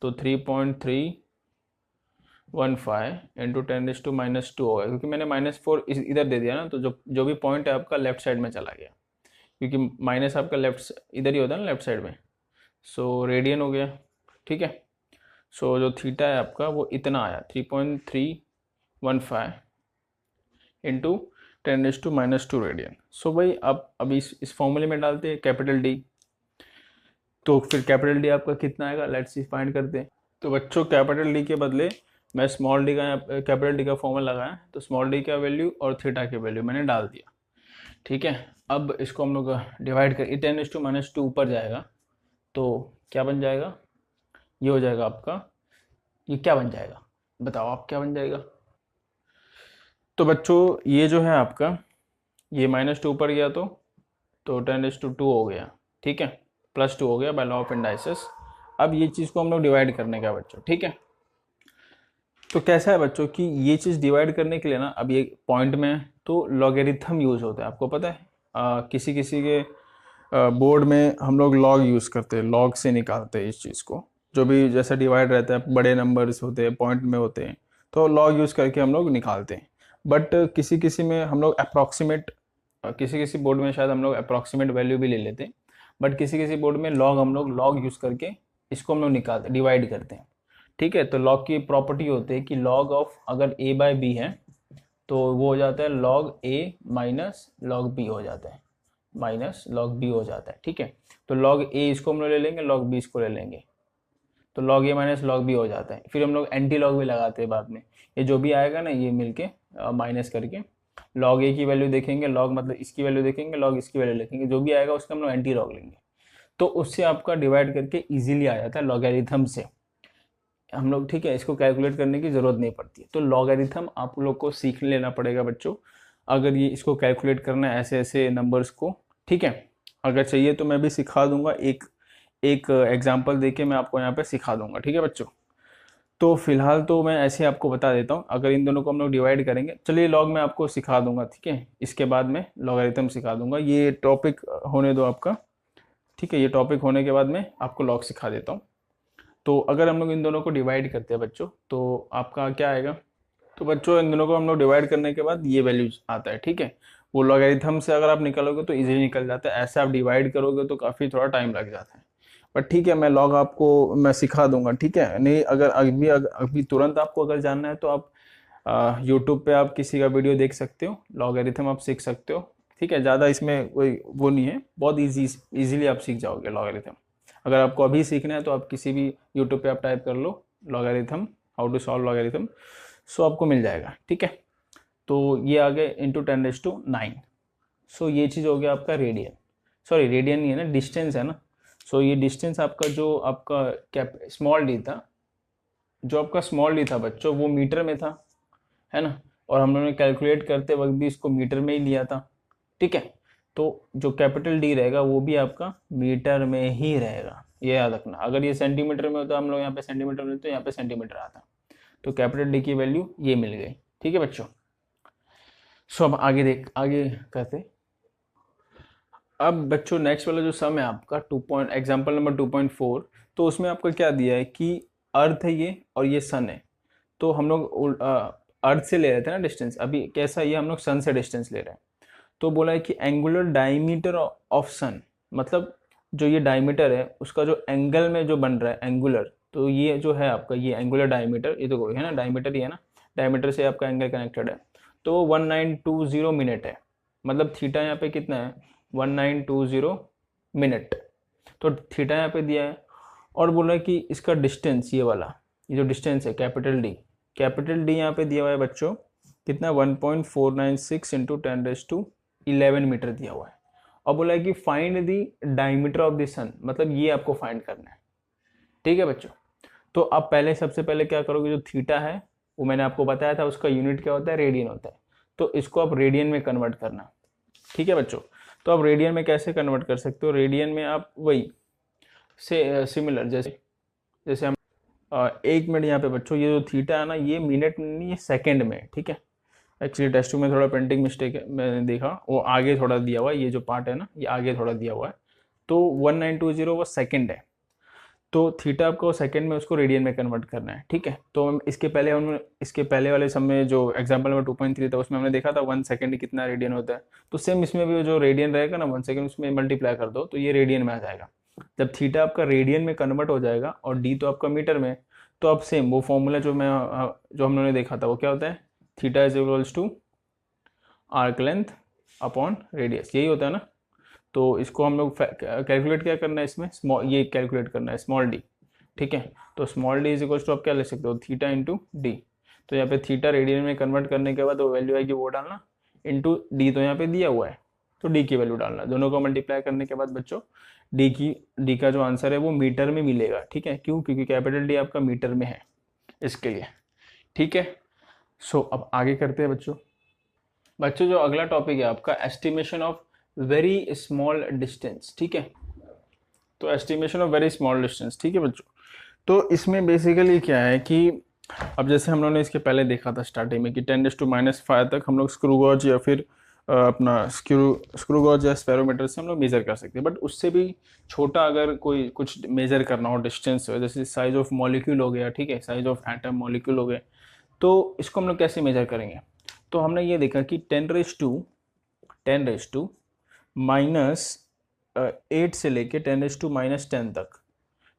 तो 3.315 इंटू 10⁻⁻2 होगा, क्योंकि मैंने -4 इधर दे दिया ना, तो जो भी पॉइंट है आपका लेफ्ट साइड में चला गया, क्योंकि माइनस आपका लेफ्ट इधर ही होता है ना, लेफ्ट साइड में। सो रेडियन हो गया, ठीक है। सो जो थीटा है आपका वो इतना आया 3.315 इंटू 10⁻⁻² रेडियन। सो भाई अब अभी इस फॉर्मूले में डालते हैं कैपिटल डी, तो फिर कैपिटल डी आपका कितना आएगा, लेट्स सी फाइंड करते हैं। तो बच्चों कैपिटल डी के बदले मैं स्मॉल डी का कैपिटल डी का फॉर्मूला लगाया, तो स्मॉल डी का वैल्यू और थीटा की वैल्यू मैंने डाल दिया, ठीक है। अब इसको हम लोग डिवाइड कर 10⁻² ऊपर जाएगा तो क्या बन जाएगा, ये हो जाएगा आपका, ये क्या बन जाएगा बताओ आप, क्या बन जाएगा। तो बच्चों ये जो है आपका, ये -2 ऊपर गया तो 10⁻² हो गया, ठीक है, +2 हो गया बाय लॉ ऑफ इंडाइसिस। अब ये चीज़ को हम लोग डिवाइड करने का बच्चों, ठीक है। तो कैसा है बच्चों कि ये चीज़ डिवाइड करने के लिए ना, अब ये पॉइंट में तो लॉगरिथम यूज़ होता है, आपको पता है। किसी किसी के बोर्ड में हम लोग लॉग यूज़ करते हैं, लॉग से निकालते हैं इस चीज़ को, जो भी जैसा डिवाइड रहता है, बड़े नंबर्स होते हैं पॉइंट में होते हैं, तो लॉग यूज़ करके हम लोग निकालते हैं। बट किसी किसी में हम लोग अप्रॉक्सीमेट, किसी किसी बोर्ड में शायद हम लोग अप्रॉक्सीमेट वैल्यू भी ले लेते हैं, बट किसी किसी बोर्ड में लॉग हम लोग लॉग यूज़ करके इसको हम लोग निकालते, डिवाइड करते हैं, ठीक है। तो लॉग की प्रॉपर्टी होती है कि लॉग ऑफ अगर a/b है तो वो हो जाता है log a minus log b हो जाता है, माइनस log b हो जाता है, ठीक है। तो log a इसको हम लोग ले लेंगे, log b इसको ले लेंगे, तो log a minus log b हो जाता है। फिर हम लोग एंटी लॉग भी लगाते हैं बाद में, ये जो भी आएगा ना ये मिलके माइनस करके log a की वैल्यू देखेंगे, log मतलब इसकी वैल्यू देखेंगे, log इसकी वैल्यू देखेंगे, जो भी आएगा उसका हम लोग एंटी लॉग लेंगे, तो उससे आपका डिवाइड करके इजीली आ जाता है लॉगरिथम से हम लोग, ठीक है। इसको कैलकुलेट करने की ज़रूरत नहीं पड़ती है। तो लॉगरिथम आप लोग को सीख लेना पड़ेगा बच्चों, अगर ये इसको कैलकुलेट करना है ऐसे ऐसे नंबर्स को, ठीक है। अगर चाहिए तो मैं भी सिखा दूंगा, एक एग्जांपल देके मैं आपको यहाँ पे सिखा दूंगा, ठीक है बच्चों। तो फिलहाल तो मैं ऐसे आपको बता देता हूँ, अगर इन दोनों को हम लोग डिवाइड करेंगे, चलिए लॉग मैं आपको सिखा दूंगा, ठीक है। इसके बाद में लॉगरिथम सिखा दूंगा, ये टॉपिक होने दो आपका, ठीक है। ये टॉपिक होने के बाद में आपको लॉग सिखा देता हूँ। तो अगर हम लोग इन दोनों को डिवाइड करते हैं बच्चों, तो आपका क्या आएगा, तो बच्चों इन दोनों को हम लोग डिवाइड करने के बाद ये वैल्यू आता है, ठीक है। वो लॉगरिथम से अगर आप निकालोगे तो इजीली निकल जाता है, ऐसे आप डिवाइड करोगे तो काफ़ी थोड़ा टाइम लग जाता है, बट ठीक है, मैं लॉग आपको मैं सिखा दूंगा, ठीक है। नहीं अगर अभी तुरंत आपको अगर जानना है तो आप यूट्यूब पे आप किसी का वीडियो देख सकते हो, लॉगरिथम आप सीख सकते हो, ठीक है। ज़्यादा इसमें कोई वो नहीं है, बहुत ईजीली आप सीख जाओगे लॉगरिथम। अगर आपको अभी सीखना है तो आप किसी भी यूट्यूब पे आप टाइप कर लो logarithm, how to solve logarithm, so आपको मिल जाएगा, ठीक है। तो ये आ गए इंटू 10⁹ सो ये चीज़ हो गया आपका रेडियन, सॉरी रेडियन नहीं है ना, डिस्टेंस है ना। सो ये डिस्टेंस आपका जो आपका कैप स्मॉल डी था, जो आपका स्मॉल डी था बच्चों वो मीटर में था, है ना, और हम लोगों ने कैलकुलेट करते वक्त भी इसको मीटर में ही लिया था, ठीक है। तो जो कैपिटल डी रहेगा वो भी आपका मीटर में ही रहेगा, ये याद रखना। अगर ये सेंटीमीटर में होता हम लोग यहाँ पे सेंटीमीटर में, तो यहाँ पे सेंटीमीटर आता, तो कैपिटल डी की वैल्यू ये मिल गई, ठीक है बच्चों। सो अब आगे करते। अब बच्चों नेक्स्ट वाला जो सम है आपका एग्जाम्पल नंबर 2.4, तो उसमें आपका क्या दिया है कि अर्थ है ये और ये सन है, तो हम लोग अर्थ से ले रहे थे ना डिस्टेंस, अभी कैसा ये हम लोग सन से डिस्टेंस ले रहे हैं। तो बोला है कि एंगुलर डायमीटर ऑफ सन, मतलब जो ये डायमीटर है उसका जो एंगल में जो बन रहा है एंगुलर, तो ये जो है आपका ये एंगुलर डायमीटर, ये तो है ना डायमीटर ही है ना, डायमीटर से आपका एंगल कनेक्टेड है, तो वो 1920 मिनट है, मतलब थीटा यहाँ पे कितना है 1920 मिनट, तो थीटा यहाँ पे दिया है। और बोल रहा है कि इसका डिस्टेंस ये वाला, ये जो डिस्टेंस है कैपिटल डी यहाँ पे दिया हुआ है बच्चों कितना 1.496 इंटू 10⁻11 मीटर दिया हुआ है। और बोला है कि find the diameter of the sun, मतलब ये आपको फाइंड करना है, ठीक है बच्चों। तो आप सबसे पहले क्या करोगे, जो थीटा है वो मैंने आपको बताया था उसका यूनिट क्या होता है, रेडियन होता है, तो इसको आप रेडियन में कन्वर्ट करना, ठीक है बच्चों। तो आप रेडियन में कैसे कन्वर्ट कर सकते हो, रेडियन में आप वही से सिमिलर जैसे हम 1 मिनट यहाँ पे बच्चों, ये जो थीटा है ना ये मिनट में नहीं, ये सेकेंड में, ठीक है। एक्चुअली टेस्ट में थोड़ा प्रिंटिंग मिस्टेक है, मैंने देखा वो आगे थोड़ा दिया हुआ है, ये जो पार्ट है ना ये आगे थोड़ा दिया हुआ है, तो 1920 वो सेकेंड है, तो थीटा आपको सेकंड में उसको रेडियन में कन्वर्ट करना है, ठीक है। तो हम इसके पहले वाले सम में जो एग्जांपल नंबर 2.3 था उसमें हमने देखा था 1 सेकंड कितना रेडियन होता है। तो सेम इसमें भी जो रेडियन रहेगा ना 1 सेकंड, उसमें मल्टीप्लाई कर दो तो ये रेडियन में आ जाएगा। जब थीटा आपका रेडियन में कन्वर्ट हो जाएगा और डी तो आपका मीटर में, तो अब सेम वो फॉर्मूला जो हम लोगों ने देखा था वो क्या होता है, theta is equals to arc length upon radius, यही होता है ना। तो इसको हम लोग कैलकुलेट क्या करना है इसमें, ये कैलकुलेट करना है स्मॉल डी, ठीक है। तो small D is equals to आप क्या ले सकते हो, थीटा इंटू डी। तो यहाँ पे थीटा रेडियन में कन्वर्ट करने के बाद वो वैल्यू आएगी वो डालना, इंटू डी तो यहाँ पे दिया हुआ है तो डी की वैल्यू डालना। दोनों को मल्टीप्लाई करने के बाद बच्चों डी का जो आंसर है वो मीटर में मिलेगा, ठीक है। क्यों, क्योंकि कैपिटल डी आपका मीटर में है इसके लिए, ठीक है। सो अब आगे करते हैं बच्चों जो अगला टॉपिक है आपका estimation of very small distance, ठीक है। तो estimation of very small distance, ठीक है बच्चों। तो इसमें बेसिकली क्या है कि अब जैसे हम लोगों ने इसके पहले देखा था स्टार्टिंग में कि 10⁻⁵ तक हम लोग स्क्रू गॉज या फिर अपना स्क्रू गॉज या स्फेरोमीटर से हम लोग मेजर कर सकते हैं। बट उससे भी छोटा अगर कोई कुछ मेजर करना हो डिस्टेंस, जैसे साइज ऑफ मॉलिक्यूल हो गया, ठीक है, साइज ऑफ एटम मॉलिक्यूल हो गए, तो इसको हम लोग कैसे मेजर करेंगे। तो हमने ये देखा कि 10⁻⁻⁸ से लेके 10⁻⁻10 तक,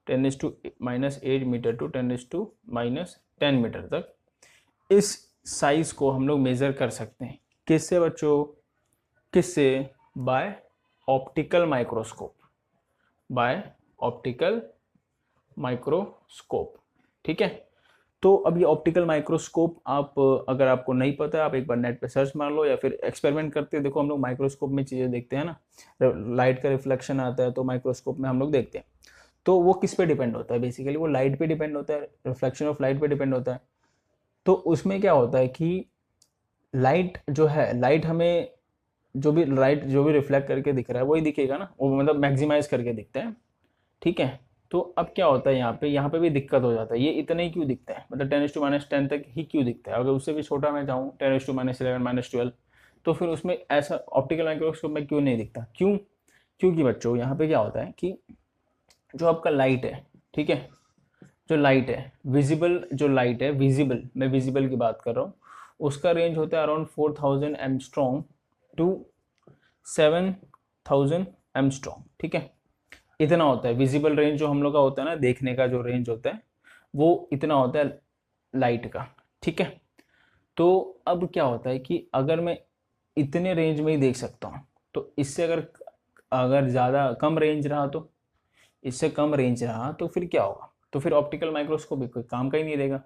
10⁻⁻8 मीटर टू 10⁻⁻10 मीटर तक इस साइज को हम लोग मेजर कर सकते हैं। किससे बच्चों, किससे, by optical microscope, by optical microscope, ठीक है। तो अब ये ऑप्टिकल माइक्रोस्कोप आप अगर आपको नहीं पता है आप एक बार नेट पे सर्च मार लो या फिर एक्सपेरिमेंट करते हैं। देखो हम लोग माइक्रोस्कोप में चीज़ें देखते हैं ना, लाइट का रिफ्लेक्शन आता है तो माइक्रोस्कोप में हम लोग देखते हैं। तो वो किस पे डिपेंड होता है, बेसिकली वो लाइट पे डिपेंड होता है, रिफ्लेक्शन ऑफ लाइट पे डिपेंड होता है। तो उसमें क्या होता है कि लाइट जो है, लाइट हमें जो भी रिफ्लेक्ट करके दिख रहा है वही दिखेगा ना, वो मतलब मैक्सिमाइज करके दिखता है, ठीक है। तो अब क्या होता है यहाँ पे भी दिक्कत हो जाता है, ये इतना ही क्यों दिखता है, मतलब 10⁻10 तक ही क्यों दिखता है। अगर उससे भी छोटा मैं चाहूँ 10⁻11 -12 तो फिर उसमें ऐसा ऑप्टिकल माइक्रोस्कोप में क्यों नहीं दिखता, क्यों, क्योंकि बच्चों यहाँ पे क्या होता है कि जो आपका लाइट है, ठीक है, जो लाइट है विजिबल, जो लाइट है विजिबल, मैं विजिबल की बात कर रहा हूँ, उसका रेंज होता है अराउंड 4000 एमस्ट्रॉन्ग टू 7000 एमस्ट्रॉन्ग, ठीक है। इतना होता है विजिबल रेंज जो हम लोग का होता है ना, देखने का जो रेंज होता है वो इतना होता है लाइट का, ठीक है। तो अब क्या होता है कि अगर मैं इतने रेंज में ही देख सकता हूँ, तो इससे अगर अगर ज़्यादा कम रेंज रहा तो, इससे कम रेंज रहा तो फिर क्या होगा, तो फिर ऑप्टिकल माइक्रोस्कोप भी कोई काम का ही नहीं देगा,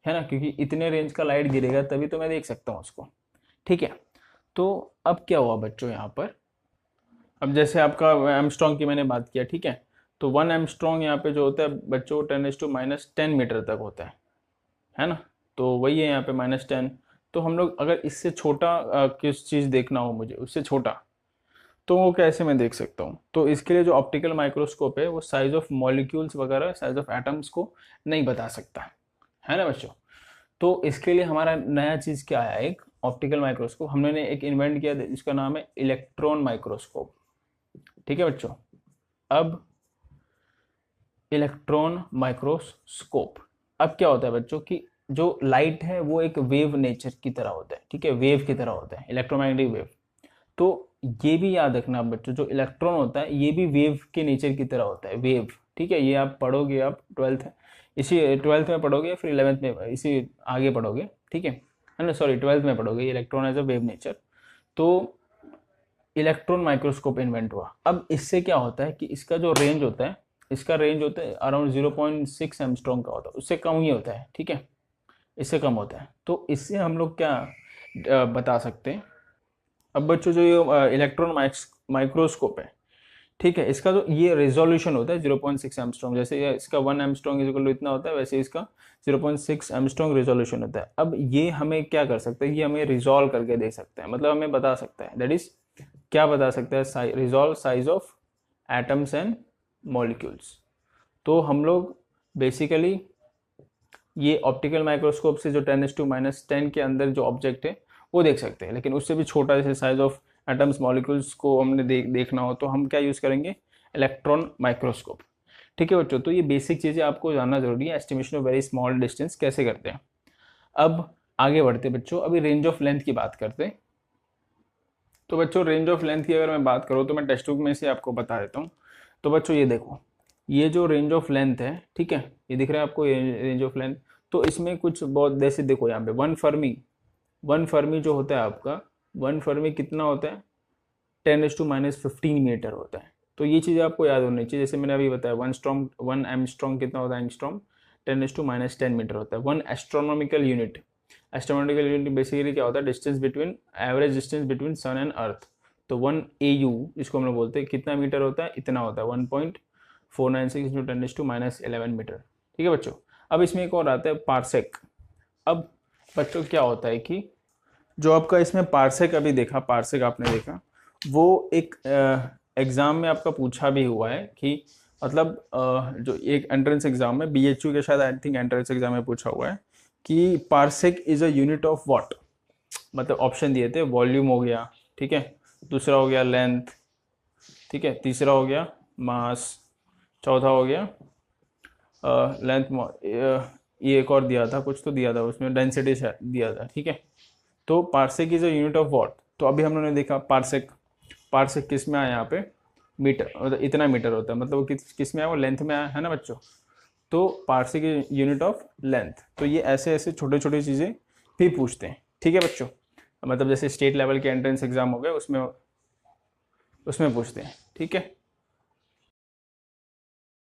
है ना, क्योंकि इतने रेंज का लाइट गिरेगा तभी तो मैं देख सकता हूँ उसको, ठीक है। तो अब क्या हुआ बच्चों यहाँ पर, अब जैसे आपका एमस्ट्रॉन्ग की मैंने बात किया, ठीक है। तो 1 एमस्ट्रॉन्ग यहाँ पे जो होता है बच्चों 10⁻10 मीटर तक होता है ना। तो वही है यहाँ पे -10। तो हम लोग अगर इससे छोटा किस चीज़ देखना हो मुझे, उससे छोटा, तो वो कैसे मैं देख सकता हूँ। तो इसके लिए जो ऑप्टिकल माइक्रोस्कोप है वो साइज ऑफ मॉलिक्यूल्स वगैरह, साइज ऑफ एटम्स को नहीं बता सकता, है ना बच्चों। तो इसके लिए हमारा नया चीज़ क्या है, एक ऑप्टिकल माइक्रोस्कोप हमने एक इन्वेंट किया, जिसका नाम है इलेक्ट्रॉन माइक्रोस्कोप, ठीक है बच्चों। अब इलेक्ट्रॉन माइक्रोस्कोप, अब क्या होता है बच्चों कि जो लाइट है वो एक वेव नेचर की तरह होता है, ठीक है, वेव की तरह होता है, इलेक्ट्रोमैग्नेटिक वेव। तो ये भी याद रखना बच्चों, जो इलेक्ट्रॉन होता है ये भी वेव के नेचर की तरह होता है, वेव, ठीक है। ये आप पढ़ोगे, आप 12th में पढ़ोगे या फिर 11th में इसी आगे पढ़ोगे, ठीक है ना, सॉरी 12th में पढ़ोगे electron as a wave nature. तो इलेक्ट्रॉन माइक्रोस्कोप इन्वेंट हुआ। अब इससे क्या होता है कि इसका जो रेंज होता है, इसका रेंज होता है अराउंड 0.6 एमस्ट्रॉन्ग का होता है, उससे कम ही होता है, ठीक है, इससे कम होता है। तो इससे हम लोग क्या बता सकते हैं। अब बच्चों जो ये इलेक्ट्रॉन माइक्रोस्कोप है, ठीक है, इसका जो ये रेजोल्यूशन होता है 0.6 एमस्ट्रॉन्ग, जैसे इसका 1 एमस्ट्रॉन्ग इक्वल टू इतना होता है, वैसे इसका 0.6 एमस्ट्रॉन्ग रेजोल्यूशन होता है। अब ये हमें क्या कर सकते हैं, ये हमें रिजॉल्व करके दे सकते हैं, मतलब हमें बता सकता है, दैट इज क्या बता सकता है, resolve size of atoms and molecules. तो हम लोग बेसिकली ये ऑप्टिकल माइक्रोस्कोप से जो 10⁻10 के अंदर जो ऑब्जेक्ट है वो देख सकते हैं, लेकिन उससे भी छोटा जैसे साइज ऑफ एटम्स मॉलिक्यूल्स को हमने देखना हो तो हम क्या यूज़ करेंगे, इलेक्ट्रॉन माइक्रोस्कोप। ठीक है बच्चों, तो ये बेसिक चीज़ें आपको जानना जरूरी है, estimation of very small distance कैसे करते हैं। अब आगे बढ़ते बच्चों, अभी रेंज ऑफ लेंथ की बात करते हैं। तो बच्चों रेंज ऑफ लेंथ की अगर मैं बात करूँ तो मैं टेक्स्ट बुक में से आपको बता देता हूँ। तो बच्चों ये देखो, ये जो रेंज ऑफ लेंथ है, ठीक है, ये दिख रहा है आपको, ये रेंज ऑफ लेंथ। तो इसमें कुछ बहुत जैसे देखो यहाँ पे वन फर्मी जो होता है आपका, वन फर्मी कितना होता है, 10⁻⁻15 मीटर होता है। तो ये चीज़ आपको याद होनी चाहिए। जैसे मैंने अभी बताया, वन एमस्ट्रॉन्ग कितना होता है, एंगस्ट्रॉम 10⁻10 मीटर होता है। One astronomical unit, astronomical unit basically क्या होता है, distance between, average distance between sun and earth. तो 1 AU इसको हम लोग बोलते हैं, कितना मीटर होता है, इतना होता है, 1.496 × 10⁻11 मीटर। ठीक है बच्चों। अब इसमें एक और आता है पार्सेक। अब बच्चों क्या होता है कि जो आपका इसमें पार्सेक अभी देखा, पार्सेक आपने देखा, वो एक एग्ज़ाम में आपका पूछा भी हुआ है कि मतलब जो एक एंट्रेंस एग्ज़ाम में BHU के शायद आई थिंक एंट्रेंस एग्ज़ाम में पूछा हुआ है कि parsec is a unit of what. मतलब ऑप्शन दिए थे, वॉल्यूम हो गया, ठीक है, दूसरा हो गया लेंथ, ठीक है, तीसरा हो गया मास, चौथा हो गया लेंथ, ये एक और दिया था, कुछ तो दिया था उसमें, डेंसिटी दिया था, ठीक है। तो parsec is a unit of what. तो अभी हम लोगों ने देखा पार्सेक, पार्सेक किस में आया, यहाँ पे मीटर, मतलब इतना मीटर होता है, मतलब वो किस में आया, वो लेंथ में आया है ना बच्चों। तो parsec is unit of length. तो ये ऐसे ऐसे छोटे छोटे चीज़ें भी पूछते हैं, ठीक है बच्चों। मतलब जैसे स्टेट लेवल के एंट्रेंस एग्जाम हो गए, उसमें पूछते हैं, ठीक है।